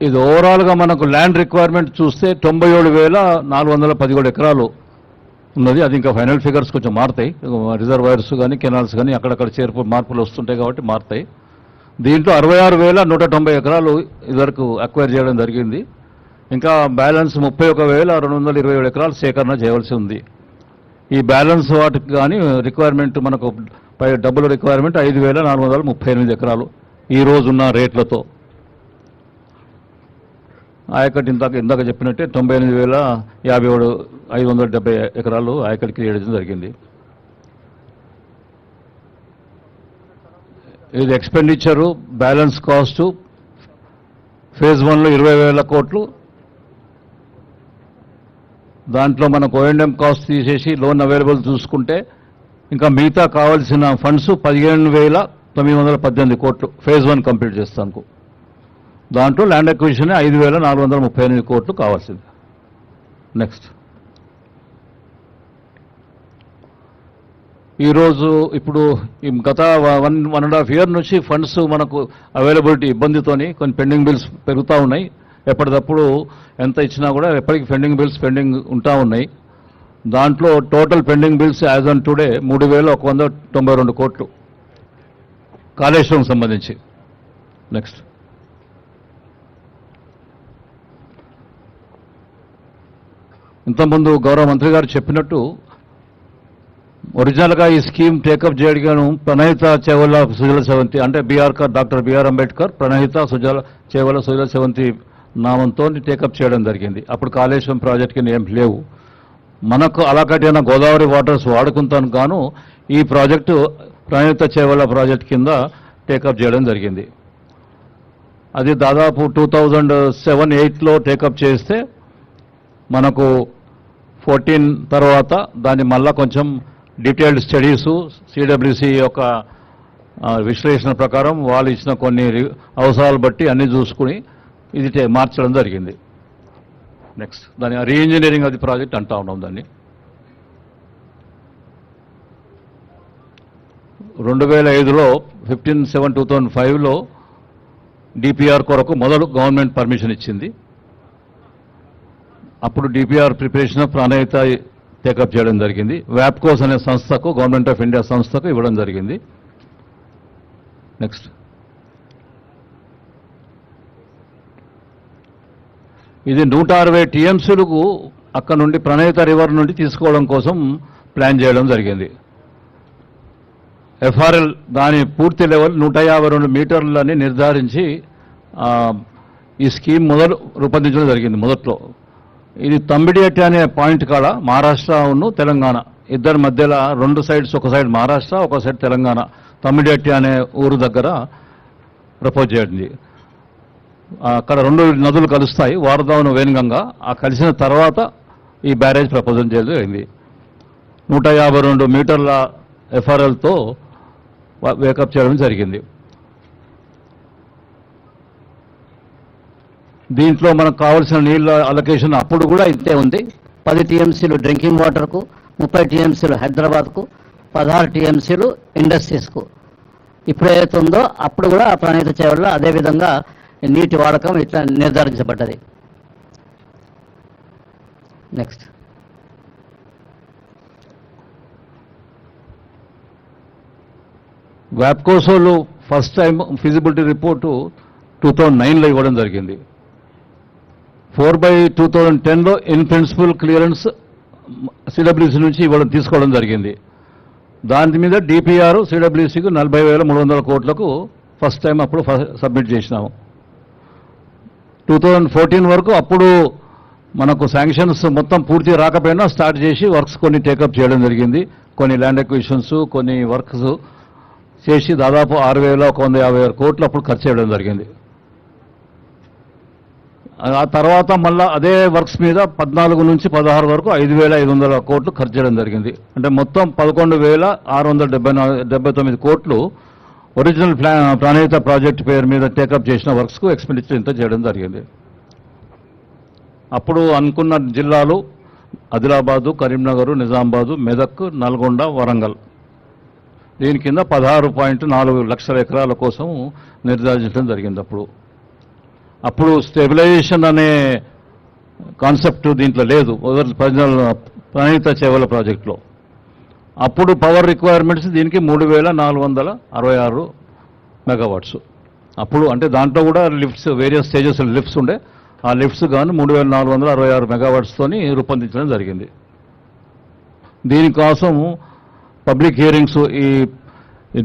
ఇది ఓవరాల్గా మనకు ల్యాండ్ రిక్వైర్మెంట్ చూస్తే 97,417 ఎకరాలు ఉన్నది. అది ఇంకా ఫైనల్ ఫిగర్స్ కొంచెం మారుతాయి. రిజర్వాయర్స్ కానీ కెనాల్స్ కానీ అక్కడక్కడ మార్పులు వస్తుంటాయి కాబట్టి మారుతాయి. దీంట్లో 66,190 ఎకరాలు ఇదివరకు అక్వైర్ చేయడం జరిగింది. ఇంకా బ్యాలెన్స్ 31,227 ఎకరాలు సేకరణ చేయవలసి ఉంది. ఈ బ్యాలెన్స్ వాటికి కానీ రిక్వైర్మెంట్ మనకు డబ్బుల రిక్వైర్మెంట్ 5,438 ఎకరాలు ఈ రోజున్న రేట్లతో. ఆయకట్ ఇందాక చెప్పినట్టే 98,570 ఎకరాలు ఆయకట్ క్రియేట్ చేయడం జరిగింది. ఇది ఎక్స్పెండిచరు, బ్యాలెన్స్ కాస్టు ఫేజ్ 1లో 20,000 కోట్లు. దాంట్లో మనకు O&M కాస్ట్ తీసేసి లోన్ అవైలబుల్ చూసుకుంటే ఇంకా మిగతా కావాల్సిన ఫండ్స్ 15,918 కోట్లు ఫేజ్ 1 కంప్లీట్ చేస్తాను. దాంట్లో ల్యాండ్ అక్విజిషన్ 5,438 కోట్లు కావాల్సింది. నెక్స్ట్. ఈరోజు ఇప్పుడు గత 1.5 year నుంచి ఫండ్స్ మనకు అవైలబిలిటీ ఇబ్బందితోని కొన్ని పెండింగ్ బిల్స్ పెరుగుతూ ఉన్నాయి. ఎప్పటికప్పుడు ఎంత ఇచ్చినా కూడా ఎప్పటికీ పెండింగ్ ఉంటా ఉన్నాయి. దాంట్లో total pending bills as on today 3,192 కోట్లు కాళేశ్వరం సంబంధించి. నెక్స్ట్. ఇంతకుముందు గౌరవ మంత్రి గారు చెప్పినట్టు ఒరిజినల్గా ఈ స్కీమ్ టేకప్ చేయడం ప్రణహిత చేవల సుజల సెవంతి అంటే డాక్టర్ బిఆర్ అంబేద్కర్ ప్రణహిత చేవల సుజల సెవంతి నామంతో టేకప్ చేయడం జరిగింది. అప్పుడు కాళేశ్వరం ప్రాజెక్ట్కి ఏం లేవు. మనకు అలాకటైన గోదావరి వాటర్స్ వాడుకుంటాను గాను ఈ ప్రాజెక్టు ప్రణహిత చేవల ప్రాజెక్ట్ కింద టేకప్ చేయడం జరిగింది. అది దాదాపు 2007-8లో టేకప్ చేస్తే మనకు 14 తర్వాత దాన్ని మళ్ళా కొంచెం డీటెయిల్డ్ స్టడీసు సిడబ్ల్యూసి యొక్క విశ్లేషణ ప్రకారం వాళ్ళు ఇచ్చిన కొన్ని అవసరాలు బట్టి అన్ని చూసుకుని ఇది మార్చడం జరిగింది. నెక్స్ట్ దాని రీఇంజనీరింగ్ అది ప్రాజెక్ట్ అంటా ఉన్నాం దాన్ని. 2005లో 15/7/2005లో డిపిఆర్ కొరకు మొదలు గవర్నమెంట్ పర్మిషన్ ఇచ్చింది. అప్పుడు డిపిఆర్ ప్రిపరేషన్ ప్రణాళిక టేకప్ చేయడం జరిగింది. వ్యాప్కోస్ అనే సంస్థకు, గవర్నమెంట్ ఆఫ్ ఇండియా సంస్థకు ఇవ్వడం జరిగింది. నెక్స్ట్ ఇది 160 టీఎంసీలకు అక్కడ నుండి ప్రణాళిక రివర్ నుండి తీసుకోవడం కోసం ప్లాన్ చేయడం జరిగింది. ఎఫ్ఆర్ఎల్ దాని పూర్తి లెవెల్ 152 మీటర్లని నిర్ధారించి ఈ స్కీమ్ రూపొందించడం జరిగింది. మొదట్లో ఇది తంబిడియట్టి అనే పాయింట్ కాడ మహారాష్ట్రను తెలంగాణ ఇద్దరి మధ్యలో 2 సైడ్స్, ఒక సైడ్ మహారాష్ట్ర, ఒక సైడ్ తెలంగాణ, తంబిడియట్టి అనే ఊరు దగ్గర ప్రపోజ్ చేయండి. అక్కడ 2 నదులు కలుస్తాయి, వారదావన వేణుగంగా. ఆ కలిసిన తర్వాత ఈ బ్యారేజ్ ప్రపోజల్ చేయడం జరిగింది. 152 మీటర్ల ఎఫ్ఆర్ఎల్తో వేకప్ చేయడం జరిగింది. దీంట్లో మనకు కావాల్సిన నీళ్ళ అలొకేషన్ అప్పుడు కూడా ఇంతే ఉంది. 10 టీఎంసీలు డ్రింకింగ్ వాటర్కు, 30 టీఎంసీలు హైదరాబాద్కు, 16 టీఎంసీలు ఇండస్ట్రీస్కు. ఇప్పుడు ఏదైతే ఉందో అప్పుడు కూడా ఆ ప్రణాళిక చేవల్లో అదేవిధంగా నీటి వాడకం ఇట్లా నిర్ధారించబడ్డది. నెక్స్ట్ వ్యాప్కోసోలు ఫస్ట్ టైం ఫిజిబిలిటీ రిపోర్టు 2009లో ఇవ్వడం జరిగింది. 4/2010లో ఇన్ ప్రిన్సిపల్ క్లియరెన్స్ సిడబ్ల్యూసీ నుంచి తీసుకోవడం జరిగింది. దాని మీద డిపిఆర్ సిడబ్ల్యూసీకి 40,300 కోట్లకు ఫస్ట్ టైం అప్పుడు సబ్మిట్ చేసినాము. 2014 వరకు అప్పుడు మనకు శాంక్షన్స్ మొత్తం పూర్తి రాకపోయినా స్టార్ట్ చేసి వర్క్స్ కొన్ని టేకప్ చేయడం జరిగింది. కొన్ని ల్యాండ్ ఎక్విజిషన్స్, కొన్ని వర్క్స్ చేసి దాదాపు 6,150 కోట్లు అప్పుడు ఖర్చు చేయడం జరిగింది. ఆ తర్వాత మళ్ళా అదే వర్క్స్ మీద 14 నుంచి 16 వరకు 5,500 కోట్లు ఖర్చు చేయడం జరిగింది. అంటే మొత్తం 11,679 కోట్లు ఒరిజినల్ ప్రణాళిక ప్రాజెక్ట్ పేరు మీద టేకప్ చేసిన వర్క్స్కు ఎక్స్పెండిచర్ ఇంత చేయడం జరిగింది. అప్పుడు అనుకున్న జిల్లాలు ఆదిలాబాదు, కరీంనగర్, నిజామాబాదు, మెదక్, నల్గొండ, వరంగల్. దీని కింద 16.4 లక్షల ఎకరాల కోసం నిర్ధారించడం జరిగింది. అప్పుడు స్టెబిలైజేషన్ అనే కాన్సెప్ట్ దీంట్లో లేదు, ప్రణాళిక చేవల ప్రాజెక్టులో. అప్పుడు పవర్ రిక్వైర్మెంట్స్ దీనికి 3,466 మెగావాట్స్. అప్పుడు అంటే దాంట్లో కూడా లిఫ్ట్స్, వేరియస్ స్టేజెస్ లిఫ్ట్స్ ఉండే. ఆ లిఫ్ట్స్ గాను 3,466 మెగావాట్స్తోని రూపొందించడం జరిగింది. దీనికోసం పబ్లిక్ హియరింగ్స్, ఈ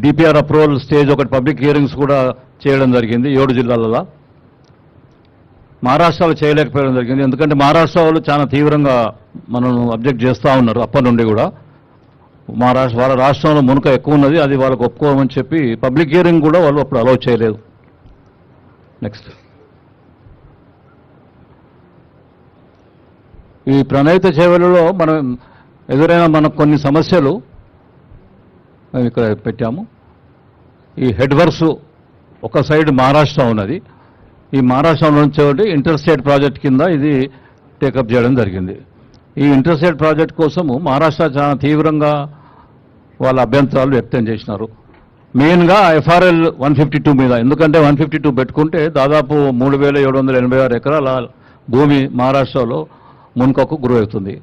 డిపిఆర్ అప్రూవల్ స్టేజ్ ఒకటి పబ్లిక్ హియరింగ్స్ కూడా చేయడం జరిగింది 7 జిల్లాలలో. మహారాష్ట్రలో చేయలేకపోవడం జరిగింది, ఎందుకంటే మహారాష్ట్ర వాళ్ళు చాలా తీవ్రంగా మనం అబ్జెక్ట్ చేస్తూ ఉన్నారు అప్పటి నుండి కూడా. వాళ్ళ రాష్ట్రంలో మునుక ఎక్కువ ఉన్నది, అది వాళ్ళకు ఒప్పుకోమని చెప్పి పబ్లిక్ హియరింగ్ కూడా వాళ్ళు అప్పుడు అలౌ చేయలేదు. నెక్స్ట్ ఈ ప్రణాళిక చేవలలో మనం ఎదురైన మనకు కొన్ని సమస్యలు మేము ఇక్కడ పెట్టాము. ఈ హెడ్ వర్క్స్ ఒక సైడ్ మహారాష్ట్ర ఉన్నది, ఈ మహారాష్ట్ర నుంచి ఇంటర్స్టేట్ ప్రాజెక్ట్ కింద ఇది టేకప్ చేయడం జరిగింది. ఈ ఇంటర్స్టేట్ ప్రాజెక్ట్ కోసము మహారాష్ట్ర చాలా తీవ్రంగా వాళ్ళ అభ్యంతరాలు వ్యక్తం చేసినారు. మెయిన్గా ఎఫ్ఆర్ఎల్ 152 మీద, ఎందుకంటే 152 పెట్టుకుంటే దాదాపు 3,786 ఎకరాల భూమి మహారాష్ట్రలో మున్కకు గురవుతుంది.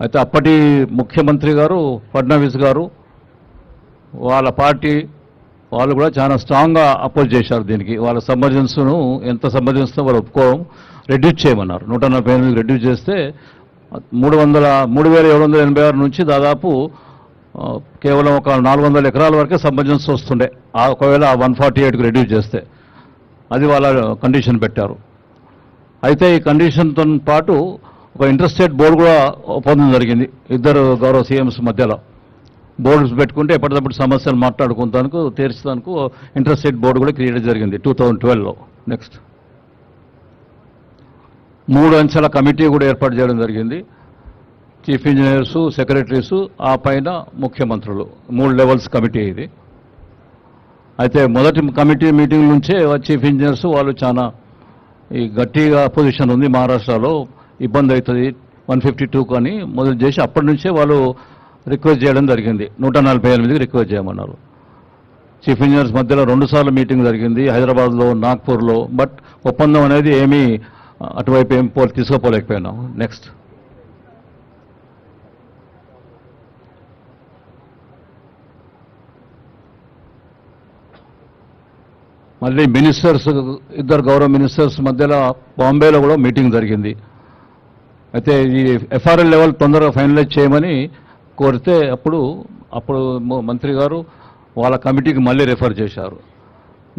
అయితే అప్పటి ముఖ్యమంత్రి గారు ఫడ్నవీస్ గారు, వాళ్ళ పార్టీ వాళ్ళు కూడా చాలా స్ట్రాంగ్గా అపోజ్ చేశారు దీనికి. వాళ్ళ సబ్మర్జెన్స్ను ఎంత సబ్మర్జెన్స్తో వాళ్ళు ఒప్పుకోవడం, రెడ్యూస్ చేయమన్నారు. 148 రెడ్యూస్ చేస్తే 3,786 నుంచి దాదాపు కేవలం ఒక 400 ఎకరాల వరకే సబ్మర్జెన్స్ వస్తుండే. ఒకవేళ 148కి రెడ్యూస్ చేస్తే అది వాళ్ళ కండిషన్ పెట్టారు. అయితే ఈ కండిషన్తో పాటు ఒక ఇంటర్స్టేట్ బోర్డు కూడా ఒప్పందం జరిగింది ఇద్దరు గౌరవ సీఎంస్ మధ్యలో. బోర్డ్స్ పెట్టుకుంటే ఎప్పటికప్పుడు సమస్యలు మాట్లాడుకుంటానికి, తీర్చడానికి ఇంటర్స్టేట్ బోర్డు కూడా క్రియేట్ జరిగింది 2012లో. నెక్స్ట్ 3 అంచెల కమిటీ కూడా ఏర్పాటు చేయడం జరిగింది. చీఫ్ ఇంజనీర్సు, సెక్రటరీసు, ఆ పైన ముఖ్యమంత్రులు, 3 లెవెల్స్ కమిటీ ఇది. అయితే మొదటి కమిటీ మీటింగ్ నుంచే చీఫ్ ఇంజనీర్స్ వాళ్ళు చాలా ఈ గట్టిగా పొజిషన్ ఉంది మహారాష్ట్రలో, ఇబ్బంది అవుతుంది 152 అని మొదలు చేసి అప్పటి నుంచే వాళ్ళు రిక్వెస్ట్ చేయడం జరిగింది. 148కి రిక్వెస్ట్ చేయమన్నారు. చీఫ్ ఇంజనీర్స్ మధ్యలో 2 సార్లు మీటింగ్ జరిగింది, హైదరాబాద్లో, నాగ్పూర్లో. బట్ ఒప్పందం అనేది ఏమీ అటువైపు ఏం తీసుకోపోలేకపోయినాం. నెక్స్ట్ మళ్ళీ మినిస్టర్స్, ఇద్దరు గౌరవ మినిస్టర్స్ మధ్యలో బాంబేలో కూడా మీటింగ్ జరిగింది. అయితే ఈ ఎఫ్ఆర్ఎల్ లెవెల్ తొందరగా ఫైనలైజ్ చేయమని కోరితే అప్పుడు మంత్రి గారు వాళ్ళ కమిటీకి మళ్ళీ రిఫర్ చేశారు.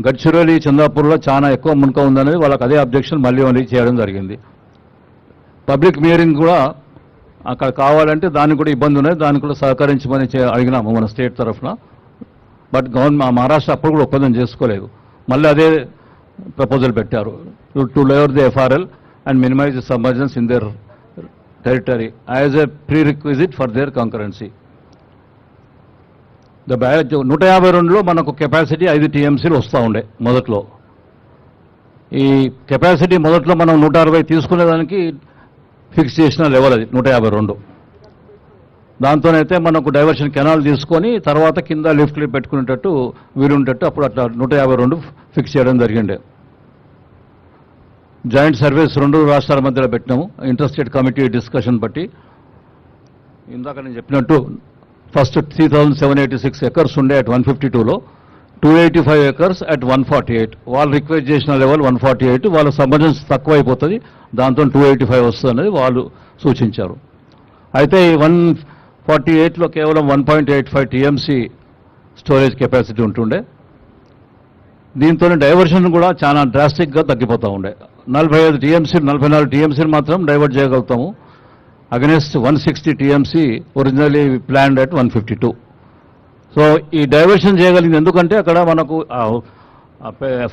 గడ్చిరోలి, చందాపూర్లో చాలా ఎక్కువ మునక ఉందనేది వాళ్ళకి అదే అబ్జెక్షన్ మళ్ళీ చేయడం జరిగింది. పబ్లిక్ హియరింగ్ కూడా అక్కడ కావాలంటే దానికి కూడా ఇబ్బంది ఉన్నది, దానికి కూడా సహకరించమని అడిగినాము మన స్టేట్ తరఫున. బట్ మహారాష్ట్ర అప్పుడు కూడా ఒప్పందం చేసుకోలేదు. మళ్ళీ అదే ప్రపోజల్ పెట్టారు, to lower the FRL and minimise the submergence in their territory as a prerequisite for their concurrence. 152లో మనకు కెపాసిటీ 5 టీఎంసీలు వస్తూ ఉండే మొదట్లో. ఈ కెపాసిటీ మొదట్లో మనం 160 తీసుకునేదానికి ఫిక్స్ చేసిన లెవెల్ అది 152. దాంతోనైతే మనకు డైవర్షన్ కెనాల్ తీసుకొని తర్వాత కింద లిఫ్ట్లు పెట్టుకునేటట్టు వీలుండేటట్టు అప్పుడు అట్లా 152 ఫిక్స్ చేయడం జరిగిండే. జాయింట్ సర్వీస్ 2 రాష్ట్రాల మధ్యలో పెట్టినాము, ఇంటర్స్టేట్ కమిటీ డిస్కషన్ బట్టి. ఇందాక నేను చెప్పినట్టు ఫస్ట్ 3786 ఎకర్స్ ఉండే అట్ 152లో, 285 ఎకర్స్ అట్ 148. వాళ్ళు రిక్వెస్ట్ చేసిన లెవెల్ 148, వాళ్ళ సబ్మర్జెన్స్ తక్కువ అయిపోతుంది, దాంతో 285 వస్తుంది అనేది వాళ్ళు సూచించారు. అయితే ఈ 148లో కేవలం 1.85 టీఎంసీ స్టోరేజ్ కెపాసిటీ ఉంటుండే. దీంతో డైవర్షన్ కూడా చాలా డ్రాస్టిక్గా తగ్గిపోతూ ఉండే. 45 టీఎంసీలు, 44 టీఎంసీలు మాత్రం డైవర్ట్ చేయగలుగుతాము against 160 TMC originally planned at 152. So ఈ డైవర్షన్ చేయగలిగింది ఎందుకంటే అక్కడ మనకు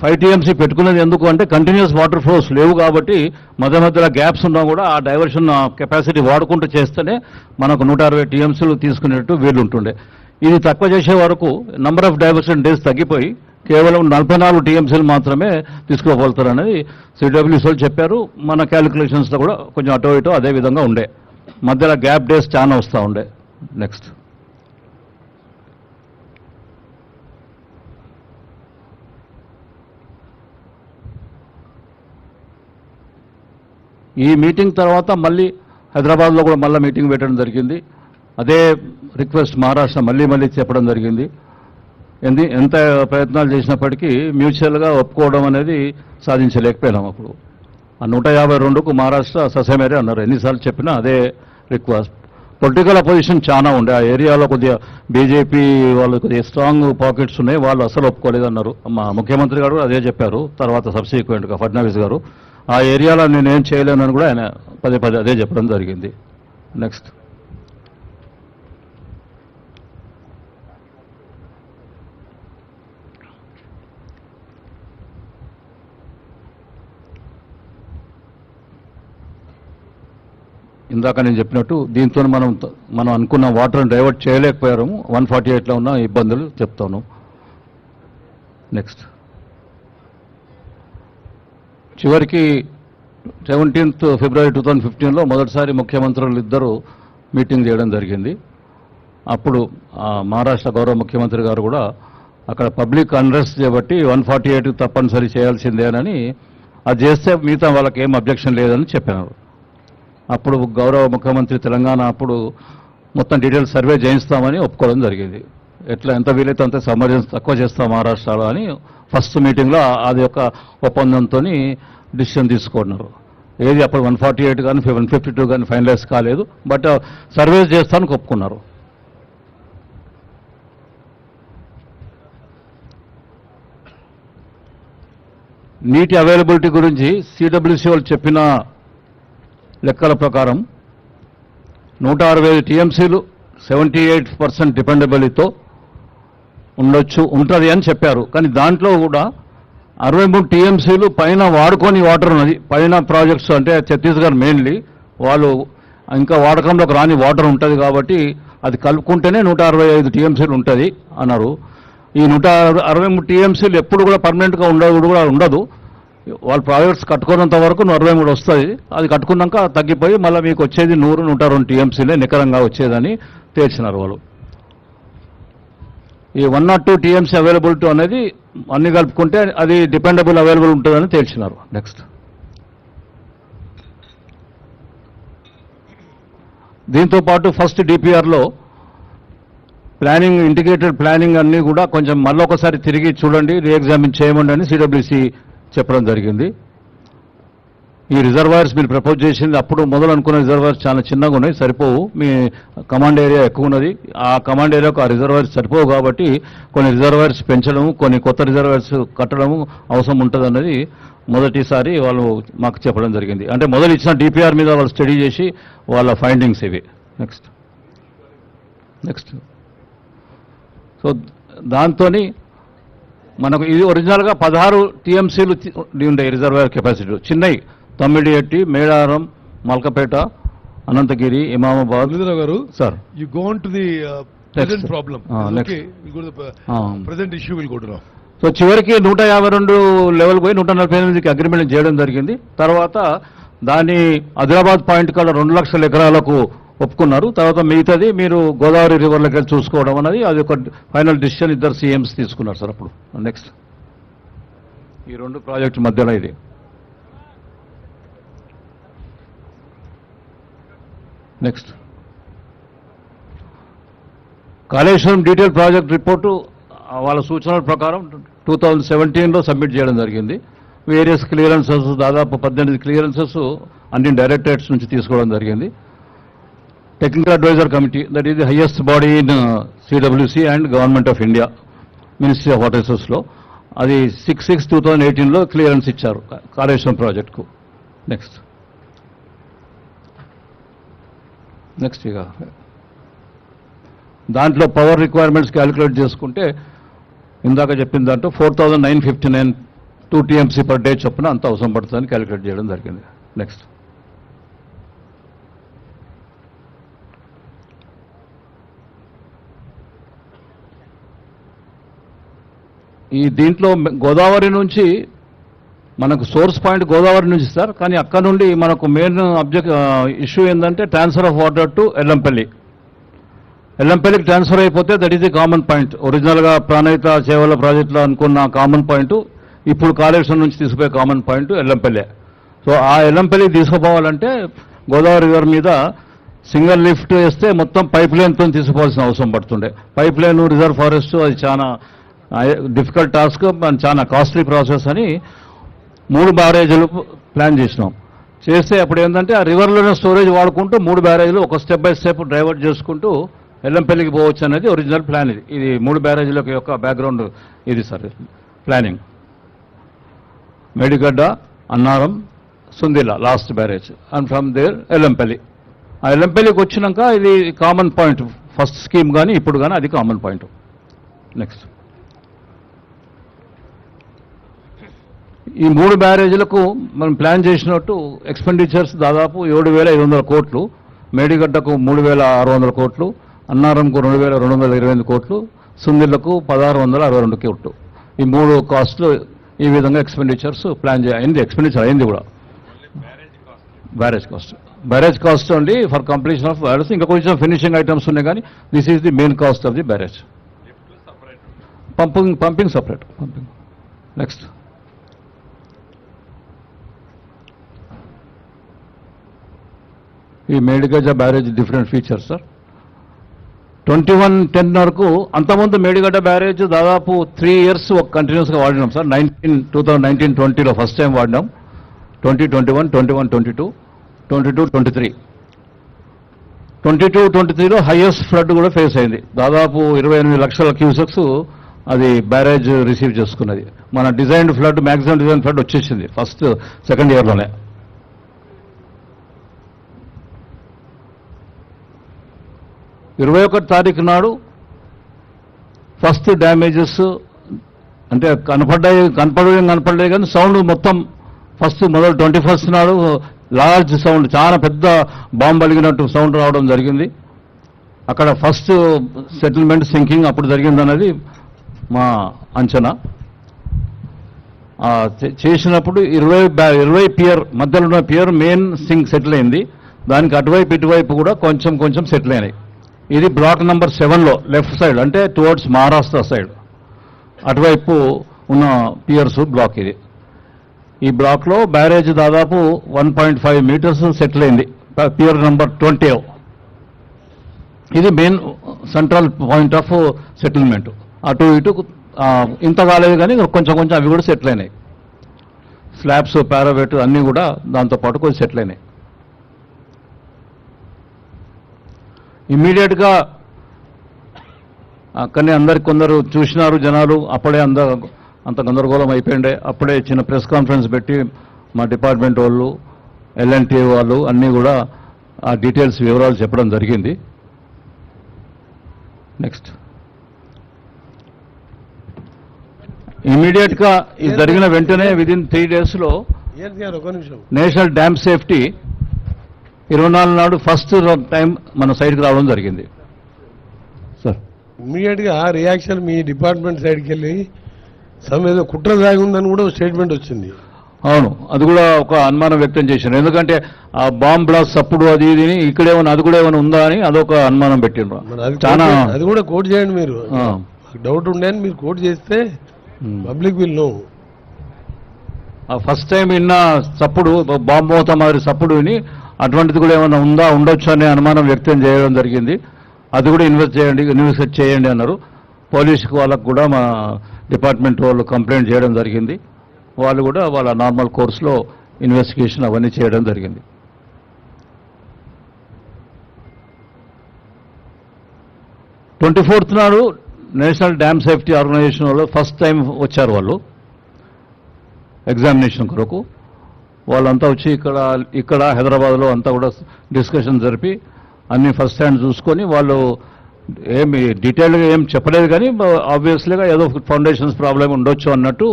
5 టీఎంసీ పెట్టుకునేది ఎందుకు అంటే కంటిన్యూస్ వాటర్ ఫ్లోస్ లేవు కాబట్టి మధ్యలో గ్యాప్స్ ఉన్నా కూడా ఆ డైవర్షన్ కెపాసిటీ వాడుకుంటూ చేస్తేనే మనకు 160 టీఎంసీలు తీసుకునేట్టు వీలుంటుండే. ఇది తక్కువ చేసే వరకు నంబర్ ఆఫ్ డైవర్షన్ డేస్ తగ్గిపోయి కేవలం 44 టీఎంసీలు మాత్రమే తీసుకోగలుగుతారు అనేది సిడబ్ల్యూసీలు చెప్పారు. మన క్యాలిక్యులేషన్స్లో కూడా కొంచెం అటో ఇటో అదే విధంగా ఉండే, మధ్యలో గ్యాప్ డేస్ చాలా వస్తూ ఉండే. నెక్స్ట్ ఈ మీటింగ్ తర్వాత మళ్ళీ హైదరాబాద్లో కూడా మళ్ళీ మీటింగ్ పెట్టడం జరిగింది. అదే రిక్వెస్ట్ మహారాష్ట్ర మళ్ళీ చెప్పడం జరిగింది. ఎంత ప్రయత్నాలు చేసినప్పటికీ మ్యూచువల్గా ఒప్పుకోవడం అనేది సాధించలేకపోయినాం. అప్పుడు ఆ 152కు మహారాష్ట్ర ససేమేరే అన్నారు. ఎన్నిసార్లు చెప్పినా అదే రిక్వెస్ట్. పొలిటికల్ అపోజిషన్ చాలా ఉండే ఆ ఏరియాలో, కొద్దిగా బీజేపీ వాళ్ళు కొద్దిగా స్ట్రాంగ్ పాకెట్స్ ఉన్నాయి, వాళ్ళు అసలు ఒప్పుకోలేదన్నారు. మా ముఖ్యమంత్రి గారు అదే చెప్పారు. తర్వాత సబ్సిక్వెంట్గా ఫడ్నవీస్ గారు ఆ ఏరియాలో నేనేం చేయలేనని కూడా ఆయన పదే అదే చెప్పడం జరిగింది. నెక్స్ట్ ఇందాక నేను చెప్పినట్టు దీంతో మనం అనుకున్న వాటర్ని డైవర్ట్ చేయలేకపోయాము. 148లో ఉన్న ఇబ్బందులు చెప్తాను. నెక్స్ట్ చివరికి 17th ఫిబ్రవరి 2015లో మొదటిసారి ముఖ్యమంత్రులు ఇద్దరు మీటింగ్ చేయడం జరిగింది. అప్పుడు మహారాష్ట్ర గౌరవ ముఖ్యమంత్రి గారు కూడా అక్కడ పబ్లిక్ అన్రెస్ట్ చేయబట్టి 148 తప్పనిసరి చేయాల్సిందేనని, అది చేస్తే మిగతా వాళ్ళకి ఏం అబ్జెక్షన్ లేదని చెప్పారు. అప్పుడు గౌరవ ముఖ్యమంత్రి తెలంగాణ అప్పుడు మొత్తం డీటెయిల్స్ సర్వే చేయిస్తామని ఒప్పుకోవడం జరిగింది. ఎంత వీలైతే అంత సబ్మర్జెన్స్ తక్కువ చేస్తాం మహారాష్ట్రలో అని ఫస్ట్ మీటింగ్లో అది యొక్క ఒప్పందంతో డిసిషన్ తీసుకున్నారు. ఏది అప్పుడు 148 కానీ 152 కానీ ఫైనలైజ్ కాలేదు, బట్ సర్వేస్ చేస్తానికి ఒప్పుకున్నారు. నీటి అవైలబిలిటీ గురించి సిడబ్ల్యూసీ వాళ్ళు చెప్పిన లెక్కల ప్రకారం 165 టీఎంసీలు 78% డిపెండబిలిటీతో ఉంటుంది అని చెప్పారు. కానీ దాంట్లో కూడా 63 టీఎంసీలు పైన వాడుకొని వాటర్ ఉన్నది. పైన ప్రాజెక్ట్స్ అంటే ఛత్తీస్గఢ్ మెయిన్లీ వాళ్ళు ఇంకా వాడకంలోకి రాని వాటర్ ఉంటుంది కాబట్టి అది కలుపుకుంటేనే 165 టీఎంసీలు ఉంటుంది అన్నారు. ఈ 163 టీఎంసీలు ఎప్పుడు కూడా పర్మనెంట్గా ఉండదు. వాళ్ళు ప్రాజెక్ట్స్ కట్టుకున్నంత వరకు 163 వస్తుంది. అది కట్టుకున్నాక తగ్గిపోయి మళ్ళీ మీకు వచ్చేది 100-102 టీఎంసీలే నికరంగా వచ్చేదని తేల్చినారు వాళ్ళు. ఈ 102 టీఎంసీ అవైలబిలిటీ అనేది అన్ని కలుపుకుంటే అది డిపెండబుల్ అవైలబుల్ ఉంటుందని తేల్చినారు. నెక్స్ట్ దీంతో పాటు ఫస్ట్ డిపిఆర్లో ప్లానింగ్, ఇంటిగ్రేటెడ్ ప్లానింగ్ అన్నీ కూడా కొంచెం మళ్ళొకసారి తిరిగి చూడండి, రీఎగ్జామిన్ చేయమండి అని సిడబ్ల్యూసి చెప్పడం జరిగింది. ఈ రిజర్వాయర్స్ మీరు ప్రపోజ్ చేసింది అప్పుడు మొదలు అనుకున్న రిజర్వాయర్స్ చాలా చిన్నగా ఉన్నాయి, సరిపోవు. మీ కమాండ్ ఏరియా ఎక్కువ ఉన్నది, ఆ కమాండ్ ఏరియాకు ఆ రిజర్వాయర్స్ సరిపోవు. కాబట్టి కొన్ని రిజర్వాయర్స్ పెంచడం, కొన్ని కొత్త రిజర్వాయర్స్ కట్టడం అవసరం ఉంటుందన్నది మొదటిసారి వాళ్ళు మాకు చెప్పడం జరిగింది. అంటే మొదలు ఇచ్చిన డిపిఆర్ మీద వాళ్ళు స్టడీ చేసి వాళ్ళ ఫైండింగ్స్ ఇవి. నెక్స్ట్ సో దాంతో మనకు ఇది ఒరిజినల్గా 16 టీఎంసీలు ఉండే రిజర్వాయర్ కెపాసిటీ, చిన్నవి తమ్మిడిహట్టి, మేడారం, మల్కపేట, అనంతగిరి, ఇమామాబాద్. మురళీధర్ గారు, sir you go on to the present problem. next. Okay, we go to the present issue. Will go to now. So చివరికి 152 లెవెల్ పోయి 148కి అగ్రిమెంట్ చేయడం జరిగింది. తర్వాత దాన్ని ఆదిలాబాద్ పాయింట్ కాడ 2 లక్షల ఎకరాలకు ఒప్పుకున్నారు. తర్వాత మిగతాది మీరు గోదావరి రివర్లోకి వెళ్ళి చూసుకోవడం అనేది అది ఒక ఫైనల్ డిసిషన్ ఇద్దరు సీఎంస్ తీసుకున్నారు సార్ అప్పుడు. నెక్స్ట్ ఈ 2 ప్రాజెక్టు మధ్యలో ఇది. Next Kaleshwaram detail project report వాళ్ళ సూచనల ప్రకారం 2017లో సబ్మిట్ చేయడం జరిగింది. వేరియస్ క్లియరెన్సెస్, దాదాపు 18 క్లియరెన్సెస్ అన్ని డైరెక్టరేట్స్ నుంచి తీసుకోవడం జరిగింది. Technical advisor committee, that is the highest body in CWC and government of India, ministry of water రిసోర్స్లో, అది 6/6/2018లో క్లియరెన్స్ ఇచ్చారు కాళేశ్వరం ప్రాజెక్టుకు. నెక్స్ట్ ఇక దాంట్లో పవర్ రిక్వైర్మెంట్స్ క్యాలిక్యులేట్ చేసుకుంటే ఇందాక చెప్పిన దాంట్లో 4,959 2 టీఎంసీ పర్ డే చొప్పున అంత అవసరం పడుతుందని క్యాలిక్యులేట్ చేయడం జరిగింది. నెక్స్ట్ ఈ దీంట్లో గోదావరి నుంచి మనకు సోర్స్ పాయింట్ గోదావరి నుంచి సార్, కానీ అక్కడ నుండి మనకు మెయిన్ ఇష్యూ ఏంటంటే ట్రాన్స్ఫర్ ఆఫ్ వాటర్ టు ఎల్లంపల్లికి ట్రాన్స్ఫర్ అయిపోతే that is the common point. ఒరిజినల్గా ప్రాణహిత చేవల ప్రాజెక్టులో అనుకున్న కామన్ పాయింట్ ఇప్పుడు కాళేశ్వరం నుంచి తీసుకుపోయే కామన్ పాయింట్ ఎల్లంపల్లి. సో ఆ ఎల్లంపల్లికి తీసుకుపోవాలంటే గోదావరి రివర్ మీద సింగిల్ లిఫ్ట్ వేస్తే మొత్తం పైప్ లైన్తో తీసుకుపోవాల్సిన అవసరం పడుతుండే. పైప్ లైన్, రిజర్వ్ ఫారెస్ట్, అది చాలా డిఫికల్ట్ టాస్క్, చాలా కాస్ట్లీ ప్రాసెస్ అని 3 బ్యారేజీలు ప్లాన్ చేసినాం. చేస్తే అప్పుడు ఏంటంటే ఆ రివర్లోనే స్టోరేజ్ వాడుకుంటూ 3 బ్యారేజీలు ఒక స్టెప్ బై స్టెప్ డైవర్ట్ చేసుకుంటూ ఎల్లంపల్లికి పోవచ్చు అనేది ఒరిజినల్ ప్లాన్. ఇది 3 బ్యారేజీల యొక్క బ్యాక్గ్రౌండ్ ఇది sir planning. Medigadda, Annaram, Sundilla last barrage and from there Yellampalli. ఆ ఎల్లంపల్లికి వచ్చినాక ఇది కామన్ పాయింట్, ఫస్ట్ స్కీమ్ కానీ ఇప్పుడు కానీ అది కామన్ పాయింట్. నెక్స్ట్ ఈ 3 బ్యారేజీలకు మనం ప్లాన్ చేసినట్టు ఎక్స్పెండిచర్స్ దాదాపు 7,500 కోట్లు, మేడిగడ్డకు 3,600 కోట్లు, అన్నారంకు 2,228 కోట్లు, సుందిళ్లకు 1,662 కోట్లు. ఈ 3 కాస్ట్లు ఈ విధంగా ఎక్స్పెండిచర్స్ ప్లాన్ అయింది. ఎక్స్పెండిచర్ అయింది కూడా. Barrage cost only for completion of barrage. ఇంకా కొంచెం ఫినిషింగ్ ఐటమ్స్ ఉన్నాయి కానీ this is the main cost of the barrage. Pumping separate. Next ఈ Medigadda barrage different features sir. 2110 వరకు అంతకుముందు మేడిగడ్డ బ్యారేజ్ దాదాపు 3 years కంటిన్యూస్గా వాడినాం సార్. 2019-20లో ఫస్ట్ టైం వాడినాం. 2021, 21-22, 22-23. 22-23లో హైయెస్ట్ ఫ్లడ్ కూడా ఫేస్ అయింది. దాదాపు 28 లక్షల క్యూసెక్స్ అది బ్యారేజ్ రిసీవ్ చేసుకున్నది. మన designed flood, maximum design flood వచ్చేసింది ఫస్ట్ సెకండ్ ఇయర్లోనే. 21 తారీఖు నాడు ఫస్ట్ డ్యామేజెస్ అంటే కనపడలేదు కానీ సౌండ్ మొత్తం ఫస్ట్ మొదలు 21st నాడు లార్జ్ సౌండ్, చాలా పెద్ద బాంబు పలిగినట్టు సౌండ్ రావడం జరిగింది. అక్కడ ఫస్ట్ సెటిల్మెంట్ సింకింగ్ అప్పుడు జరిగిందన్నది మా అంచనా. చేసినప్పుడు 20 పియర్ మధ్యలో ఉన్న పియర్ మెయిన్ సింక్ సెటిల్ అయింది. దానికి అటువైపు ఇటువైపు కూడా కొంచెం కొంచెం సెటిల్ అయినాయి. ఇది బ్లాక్ నెంబర్ 7లో లెఫ్ట్ సైడ్, అంటే టువర్డ్స్ మహారాష్ట్ర సైడ్ అటువైపు ఉన్న పియర్స్ బ్లాక్ ఇది. ఈ బ్లాక్లో బ్యారేజ్ దాదాపు 1.5 మీటర్స్ సెటిల్ అయింది, పియర్ నెంబర్ 20. ఇది main central point of settlement. అటు ఇటు ఇంత కాలేదు కానీ కొంచెం కొంచెం అవి కూడా సెటిల్ అయినాయి. స్లాబ్స్, పారావెట్ అన్నీ కూడా దాంతోపాటు కొంచెం సెటిల్ అయినాయి. ఇమ్మీడియట్గా కానీ అందరికి కొందరు చూసినారు జనాలు, అప్పుడే అంత గందరగోళం అయిపోయిండే. అప్పుడే చిన్న ప్రెస్ కాన్ఫరెన్స్ పెట్టి మా డిపార్ట్మెంట్ వాళ్ళు, L&T వాళ్ళు అన్నీ కూడా ఆ డీటెయిల్స్ వివరాలు చెప్పడం జరిగింది. నెక్స్ట్, ఇమ్మీడియట్గా ఇది జరిగిన వెంటనే విదిన్ 3 daysలో ఒక నిమిషం, నేషనల్ డ్యామ్ సేఫ్టీ 24 నాడు ఫస్ట్ టైం మన సైడ్కి రావడం జరిగింది. సార్, ఇమ్మీడియట్ గా రియాక్షన్ మీ డిపార్ట్మెంట్ సైడ్కి వెళ్ళి ఏదో కుట్ర దాగి ఉందని కూడా స్టేట్మెంట్ వచ్చింది. అవును, అది కూడా ఒక అనుమానం వ్యక్తం చేశారు. ఎందుకంటే ఆ బాంబ్ బ్లాస్ట్ అప్పుడు అది ఇది ఇక్కడేమైనా అది కూడా ఏమైనా ఉందా అని అదొక అనుమానం పెట్టిండ్రు. చాలా అది కూడా కోట్ చేయండి మీరు. డౌట్ ఉండే అని మీరు కోట్ చేస్తే public will know. First time విన్న చప్పుడు, బాంబు మోత మాదిరి చప్పుడు విని అటువంటిది కూడా ఏమైనా ఉందా, ఉండొచ్చు అనే అనుమానం వ్యక్తం చేయడం జరిగింది. అది కూడా ఇన్వెస్టిగేట్ చేయండి అన్నారు. పోలీసుకు వాళ్ళకు కూడా మా డిపార్ట్మెంట్ వాళ్ళు కంప్లైంట్ చేయడం జరిగింది. వాళ్ళు కూడా వాళ్ళ నార్మల్ కోర్సులో ఇన్వెస్టిగేషన్ అవన్నీ చేయడం జరిగింది. ట్వంటీ 24th నాడు నేషనల్ డ్యామ్ సేఫ్టీ ఆర్గనైజేషన్ వాళ్ళు ఫస్ట్ టైం వచ్చారు. వాళ్ళు ఎగ్జామినేషన్ కొరకు వాళ్ళంతా వచ్చి ఇక్కడ హైదరాబాద్లో అంతా కూడా డిస్కషన్ జరిపి అన్ని ఫస్ట్ హ్యాండ్ చూసుకొని వాళ్ళు ఏమి డీటెయిల్గా ఏం చెప్పలేదు, కానీ ఆబ్వియస్లీగా ఏదో ఫౌండేషన్స్ ప్రాబ్లం ఉండొచ్చు అన్నట్టు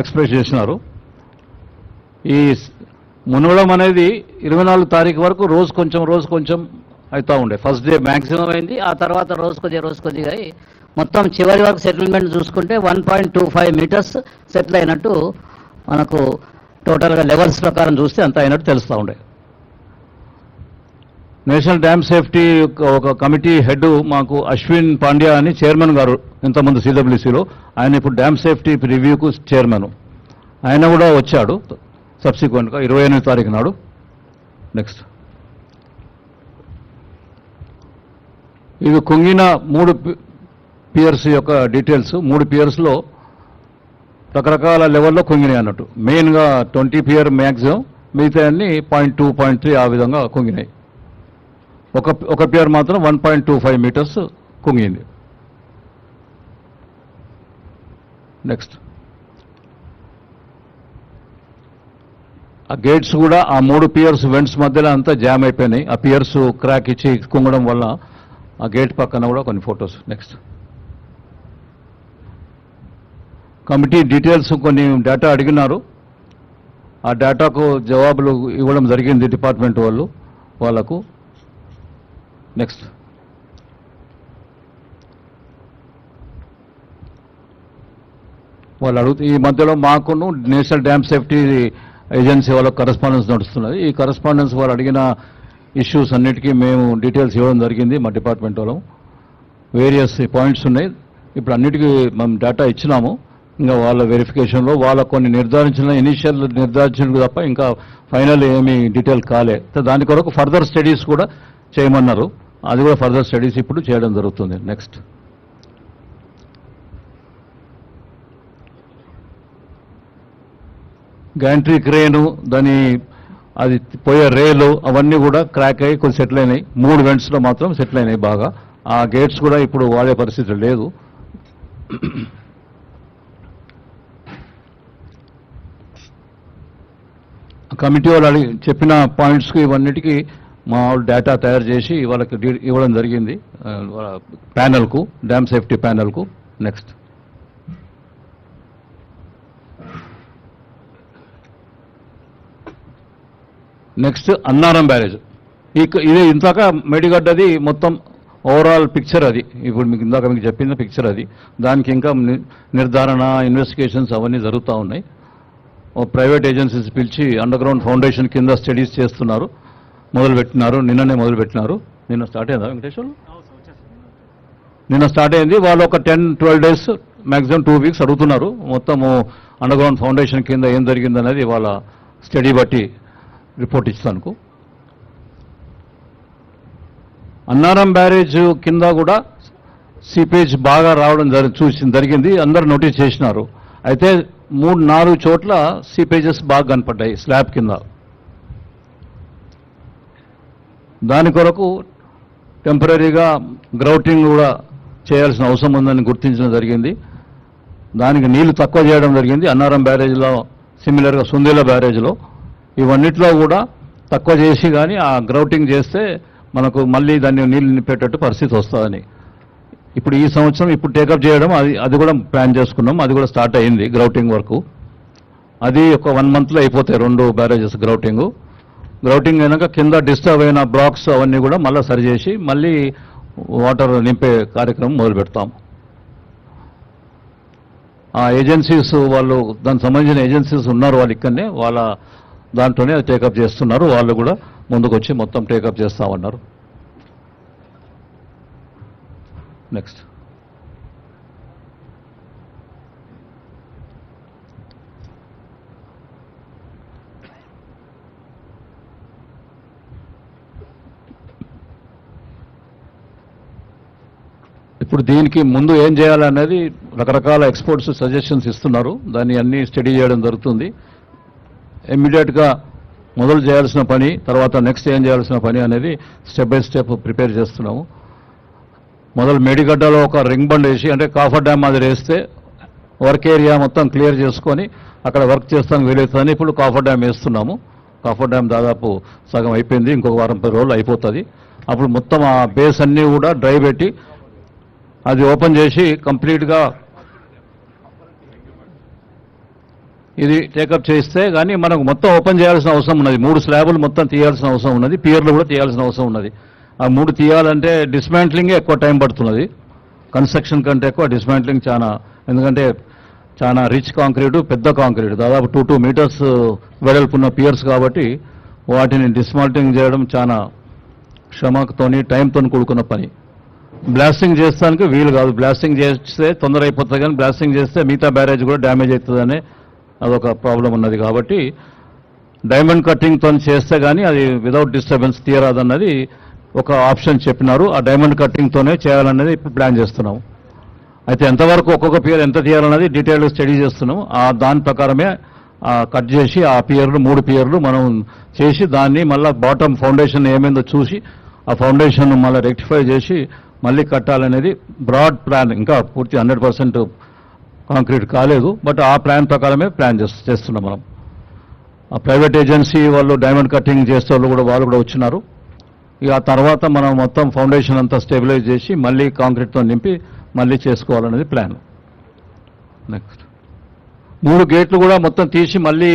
ఎక్స్ప్రెస్ చేసినారు. ఈ మునగడం అనేది 24 తారీఖు వరకు రోజు కొంచెం అవుతూ ఉండే. ఫస్ట్ డే మ్యాక్సిమం అయింది, ఆ తర్వాత రోజు కొద్దిగా అయి మొత్తం చివరి వరకు సెటిల్మెంట్ చూసుకుంటే 1.25 మీటర్స్ సెటిల్ అయినట్టు మనకు టోటల్గా లెవెల్స్ ప్రకారం చూస్తే అంత అయినట్టు తెలుస్తూ ఉండే. నేషనల్ డ్యామ్ సేఫ్టీ ఒక కమిటీ హెడ్ మాకు అశ్విన్ పాండ్యా అని చైర్మన్ గారు, ఇంతకుముందు CWCలో, ఆయన ఇప్పుడు డ్యామ్ సేఫ్టీ రివ్యూకు చైర్మన్. ఆయన కూడా వచ్చాడు సబ్సిక్వెంట్గా 28వ తారీఖు నాడు. నెక్స్ట్, ఇవి కుంగిన 3 పియర్స్ యొక్క డీటెయిల్స్. 3 పియర్స్లో రకరకాల లెవెల్లో కుంగినాయి అన్నట్టు. మెయిన్గా 20 పియర్ మ్యాక్సిమం, మిగతా అన్ని 0.2, 0.3 ఆ విధంగా కుంగినాయి. ఒక పియర్ మాత్రం 1.25 మీటర్స్ కుంగింది. నెక్స్ట్, ఆ గేట్స్ కూడా ఆ 3 పియర్స్ వెంట్స్ మధ్యలో అంతా జామ్ అయిపోయినాయి. ఆ పియర్స్ క్రాక్ ఇచ్చి కుంగడం వల్ల ఆ గేట్ పక్కన కూడా కొన్ని ఫొటోస్. నెక్స్ట్, కమిటీ డీటెయిల్స్ కొన్ని డేటా అడిగినారు. ఆ డేటాకు జవాబులు ఇవ్వడం జరిగింది డిపార్ట్మెంట్ వాళ్ళకు. నెక్స్ట్, వాళ్ళు అడుగుతూ ఈ మధ్యలో మాకును నేషనల్ డ్యామ్ సేఫ్టీ ఏజెన్సీ వాళ్ళకు కరెస్పాండెన్స్ నడుస్తున్నది. ఈ కరెస్పాండెన్స్ వాళ్ళు అడిగిన ఇష్యూస్ అన్నిటికీ మేము డీటెయిల్స్ ఇవ్వడం జరిగింది. మా డిపార్ట్మెంట్ వాళ్ళం వేరియస్ పాయింట్స్ ఉన్నాయి. ఇప్పుడు అన్నిటికీ మేము డేటా ఇచ్చినాము. ఇంకా వాళ్ళ వెరిఫికేషన్లో వాళ్ళ కొన్ని ఇనీషియల్ నిర్ధారించిన తప్ప ఇంకా ఫైనల్ ఏమీ డీటెయిల్ కాలే. దాని కొరకు ఫర్దర్ స్టడీస్ కూడా చేయమన్నారు. అది కూడా ఫర్దర్ స్టడీస్ ఇప్పుడు చేయడం జరుగుతుంది. నెక్స్ట్, గ్యాంట్రీ క్రేను, అది పోయే రేలు అవన్నీ కూడా క్రాక్ అయ్యి కొంచెం సెటిల్ అయినాయి. 3 వెంట్స్లో మాత్రం సెటిల్ అయినాయి బాగా. ఆ గేట్స్ కూడా ఇప్పుడు వాడే పరిస్థితి లేదు. కమిటీ వాళ్ళు చెప్పిన పాయింట్స్కి ఇవన్నిటికీ మా వాళ్ళు డేటా తయారు చేసి వాళ్ళకి ఇవ్వడం జరిగింది ప్యానెల్కు, డ్యామ్ సేఫ్టీ ప్యానెల్కు. Next, Annaram barrage. ఇది ఇంతక మేడిగడ్డది మొత్తం ఓవరాల్ పిక్చర్ అది. ఇప్పుడు మీకు ఇందాక మీకు చెప్పిన పిక్చర్ అది. దానికి ఇంకా నిర్ధారణ, ఇన్వెస్టిగేషన్స్ అవన్నీ జరుగుతూ ఉన్నాయి. ప్రైవేట్ ఏజెన్సీస్ పిలిచి అండర్ గ్రౌండ్ ఫౌండేషన్ కింద స్టడీస్ చేస్తున్నారు, మొదలుపెట్టినారు. నిన్ననే మొదలుపెట్టినారు. నిన్న స్టార్ట్ అయిందా వెంకటేశ్వర్లు? నిన్న స్టార్ట్ అయింది. వాళ్ళు ఒక 10-12 డేస్ మ్యాక్సిమం 2 వీక్స్ అడుగుతున్నారు. మొత్తము అండర్ గ్రౌండ్ ఫౌండేషన్ కింద ఏం జరిగిందనేది వాళ్ళ స్టడీ బట్టి రిపోర్ట్ ఇస్తాను. అన్నారం బ్యారేజ్ కింద కూడా సీపేజ్ బాగా రావడం జరిగింది. అందరూ నోటీస్ చేసినారు. అయితే 3-4 చోట్ల సీపేజెస్ బాగా కనపడ్డాయి స్లాబ్ కింద. దాని కొరకు టెంపరీగా గ్రౌటింగ్ కూడా చేయాల్సిన అవసరం ఉందని గుర్తించడం జరిగింది. దానికి నీళ్లు తక్కువ చేయడం జరిగింది. అన్నారం బ్యారేజ్లో, సిమిలర్గా సుందేల బ్యారేజ్లో, ఇవన్నిట్లో కూడా తక్కువ చేసి కానీ ఆ గ్రౌటింగ్ చేస్తే మనకు మళ్ళీ దాన్ని నీళ్లు నింపేటట్టు పరిస్థితి వస్తుందని ఇప్పుడు ఈ సంవత్సరం టేకప్ చేయడం అది కూడా ప్లాన్ చేసుకున్నాం. అది కూడా స్టార్ట్ అయింది గ్రౌటింగ్ వరకు. అది ఒక 1 మంత్లో అయిపోతాయి 2 బ్యారేజెస్ గ్రౌటింగ్ అయినాక కింద డిస్టర్బ్ అయిన బ్లాక్స్ అవన్నీ కూడా మళ్ళీ సరిచేసి మళ్ళీ వాటర్ నింపే కార్యక్రమం మొదలు పెడతాం. ఆ ఏజెన్సీస్ వాళ్ళు, దానికి సంబంధించిన ఏజెన్సీస్ ఉన్నారు వాళ్ళు ఇక్కడనే, వాళ్ళ దాంట్లోనే టేకప్ చేస్తున్నారు. వాళ్ళు కూడా ముందుకు వచ్చి మొత్తం టేకప్ చేస్తామన్నారు. నెక్స్ట్ ఇప్పుడు దీనికి ముందు ఏం చేయాలనేది రకరకాల ఎక్స్పర్ట్స్ సజెషన్స్ ఇస్తున్నారు. దాన్ని అన్ని స్టడీ చేయడం జరుగుతుంది. ఇమ్మీడియట్గా మొదలు చేయాల్సిన పని, తర్వాత నెక్స్ట్ ఏం చేయాల్సిన పని అనేది స్టెప్ బై స్టెప్ ప్రిపేర్ చేస్తున్నాము. మొదలు మేడిగడ్డలో ఒక రింగ్ బండ్ వేసి, అంటే కాఫర్ డ్యామ్ అది వేస్తే వర్క్ ఏరియా మొత్తం క్లియర్ చేసుకొని అక్కడ వర్క్ చేస్తానికి వీలవుతుందని ఇప్పుడు కాఫర్ డ్యామ్ వేస్తున్నాము. కాఫర్ డ్యామ్ దాదాపు సగం అయిపోయింది. ఇంకొక 10 రోజులు అయిపోతుంది. అప్పుడు మొత్తం ఆ బేస్ అన్నీ కూడా డ్రై పెట్టి అది ఓపెన్ చేసి కంప్లీట్గా ఇది టేకప్ చేస్తే కానీ మనకు మొత్తం ఓపెన్ చేయాల్సిన అవసరం ఉన్నది. 3 స్లాబులు మొత్తం తీయాల్సిన అవసరం ఉన్నది. పియర్లు కూడా తీయాల్సిన అవసరం ఉన్నది. ఆ 3 తీయాలంటే డిస్మాంట్లింగే ఎక్కువ టైం పడుతున్నది. కన్స్ట్రక్షన్ కంటే ఎక్కువ డిస్మాంట్లింగ్ చాలా, ఎందుకంటే చాలా రిచ్ కాంక్రీటు, పెద్ద కాంక్రీటు, దాదాపు 2 మీటర్స్ వెడల్పున్న పియర్స్ కాబట్టి వాటిని డిస్మాంట్లింగ్ చేయడం చాలా శ్రమతోని, టైంతో కూడుకున్న పని. బ్లాస్టింగ్ చేస్తానికి వీలు కాదు. బ్లాస్టింగ్ చేస్తే తొందర అయిపోతుంది, కానీ బ్లాస్టింగ్ చేస్తే మిగతా బ్యారేజ్ కూడా డ్యామేజ్ అవుతుందనే అదొక ప్రాబ్లం ఉన్నది. కాబట్టి డైమండ్ కట్టింగ్తో చేస్తే కానీ అది వితౌట్ డిస్టర్బెన్స్ తీయరాదన్నది ఒక ఆప్షన్ చెప్పినారు. ఆ డైమండ్ కట్టింగ్తోనే చేయాలన్నది ఇప్పుడు ప్లాన్ చేస్తున్నాము. అయితే ఎంతవరకు ఒక్కొక్క పియర్ ఎంత తీయాలన్నది డీటెయిల్గా స్టడీ చేస్తున్నాము. దాని ప్రకారమే కట్ చేసి ఆ పియర్లు 3 పియర్లు మనం చేసి దాన్ని మళ్ళీ బాటమ్ ఫౌండేషన్ ఏమైందో చూసి ఆ ఫౌండేషన్ మళ్ళీ రెక్టిఫై చేసి మళ్ళీ కట్టాలనేది బ్రాడ్ ప్లాన్. ఇంకా పూర్తి 100% కాంక్రీట్ కాలేదు, బట్ ఆ ప్లాన్ ప్రకారమే ప్లాన్ చేస్తున్నాం మనం. ఆ ప్రైవేట్ ఏజెన్సీ వాళ్ళు డైమండ్ కట్టింగ్ చేసే వాళ్ళు కూడా వచ్చినారు. ఇక ఆ తర్వాత మనం మొత్తం ఫౌండేషన్ అంతా స్టెబిలైజ్ చేసి మళ్ళీ కాంక్రీట్తో నింపి మళ్ళీ చేసుకోవాలనేది ప్లాన్. నెక్స్ట్ 3 గేట్లు కూడా మొత్తం తీసి మళ్ళీ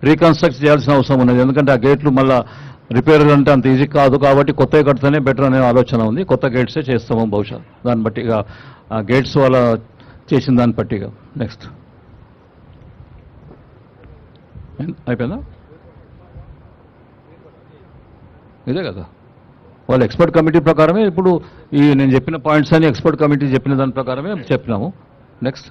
రీకన్స్ట్రక్ట్ చేయాల్సిన అవసరం ఉన్నది. ఎందుకంటే ఆ గేట్లు మళ్ళీ రిపేర్ అంటే అంత ఈజీ కాదు, కాబట్టి కొత్తవి కడితేనే బెటర్ అనే ఆలోచన ఉంది. కొత్త గేట్సే చేస్తాము బహుశా, దాన్ని బట్టి ఇక ఆ గేట్స్ వాళ్ళ చేసిన దాన్ని బట్టిగా. నెక్స్ట్ అయిపోయిందా? ఇదే కదా వాళ్ళ ఎక్స్పర్ట్ కమిటీ ప్రకారమే ఇప్పుడు ఈ నేను చెప్పిన పాయింట్స్ అని ఎక్స్పర్ట్ కమిటీ చెప్పిన దాని ప్రకారమే చెప్పినాము. నెక్స్ట్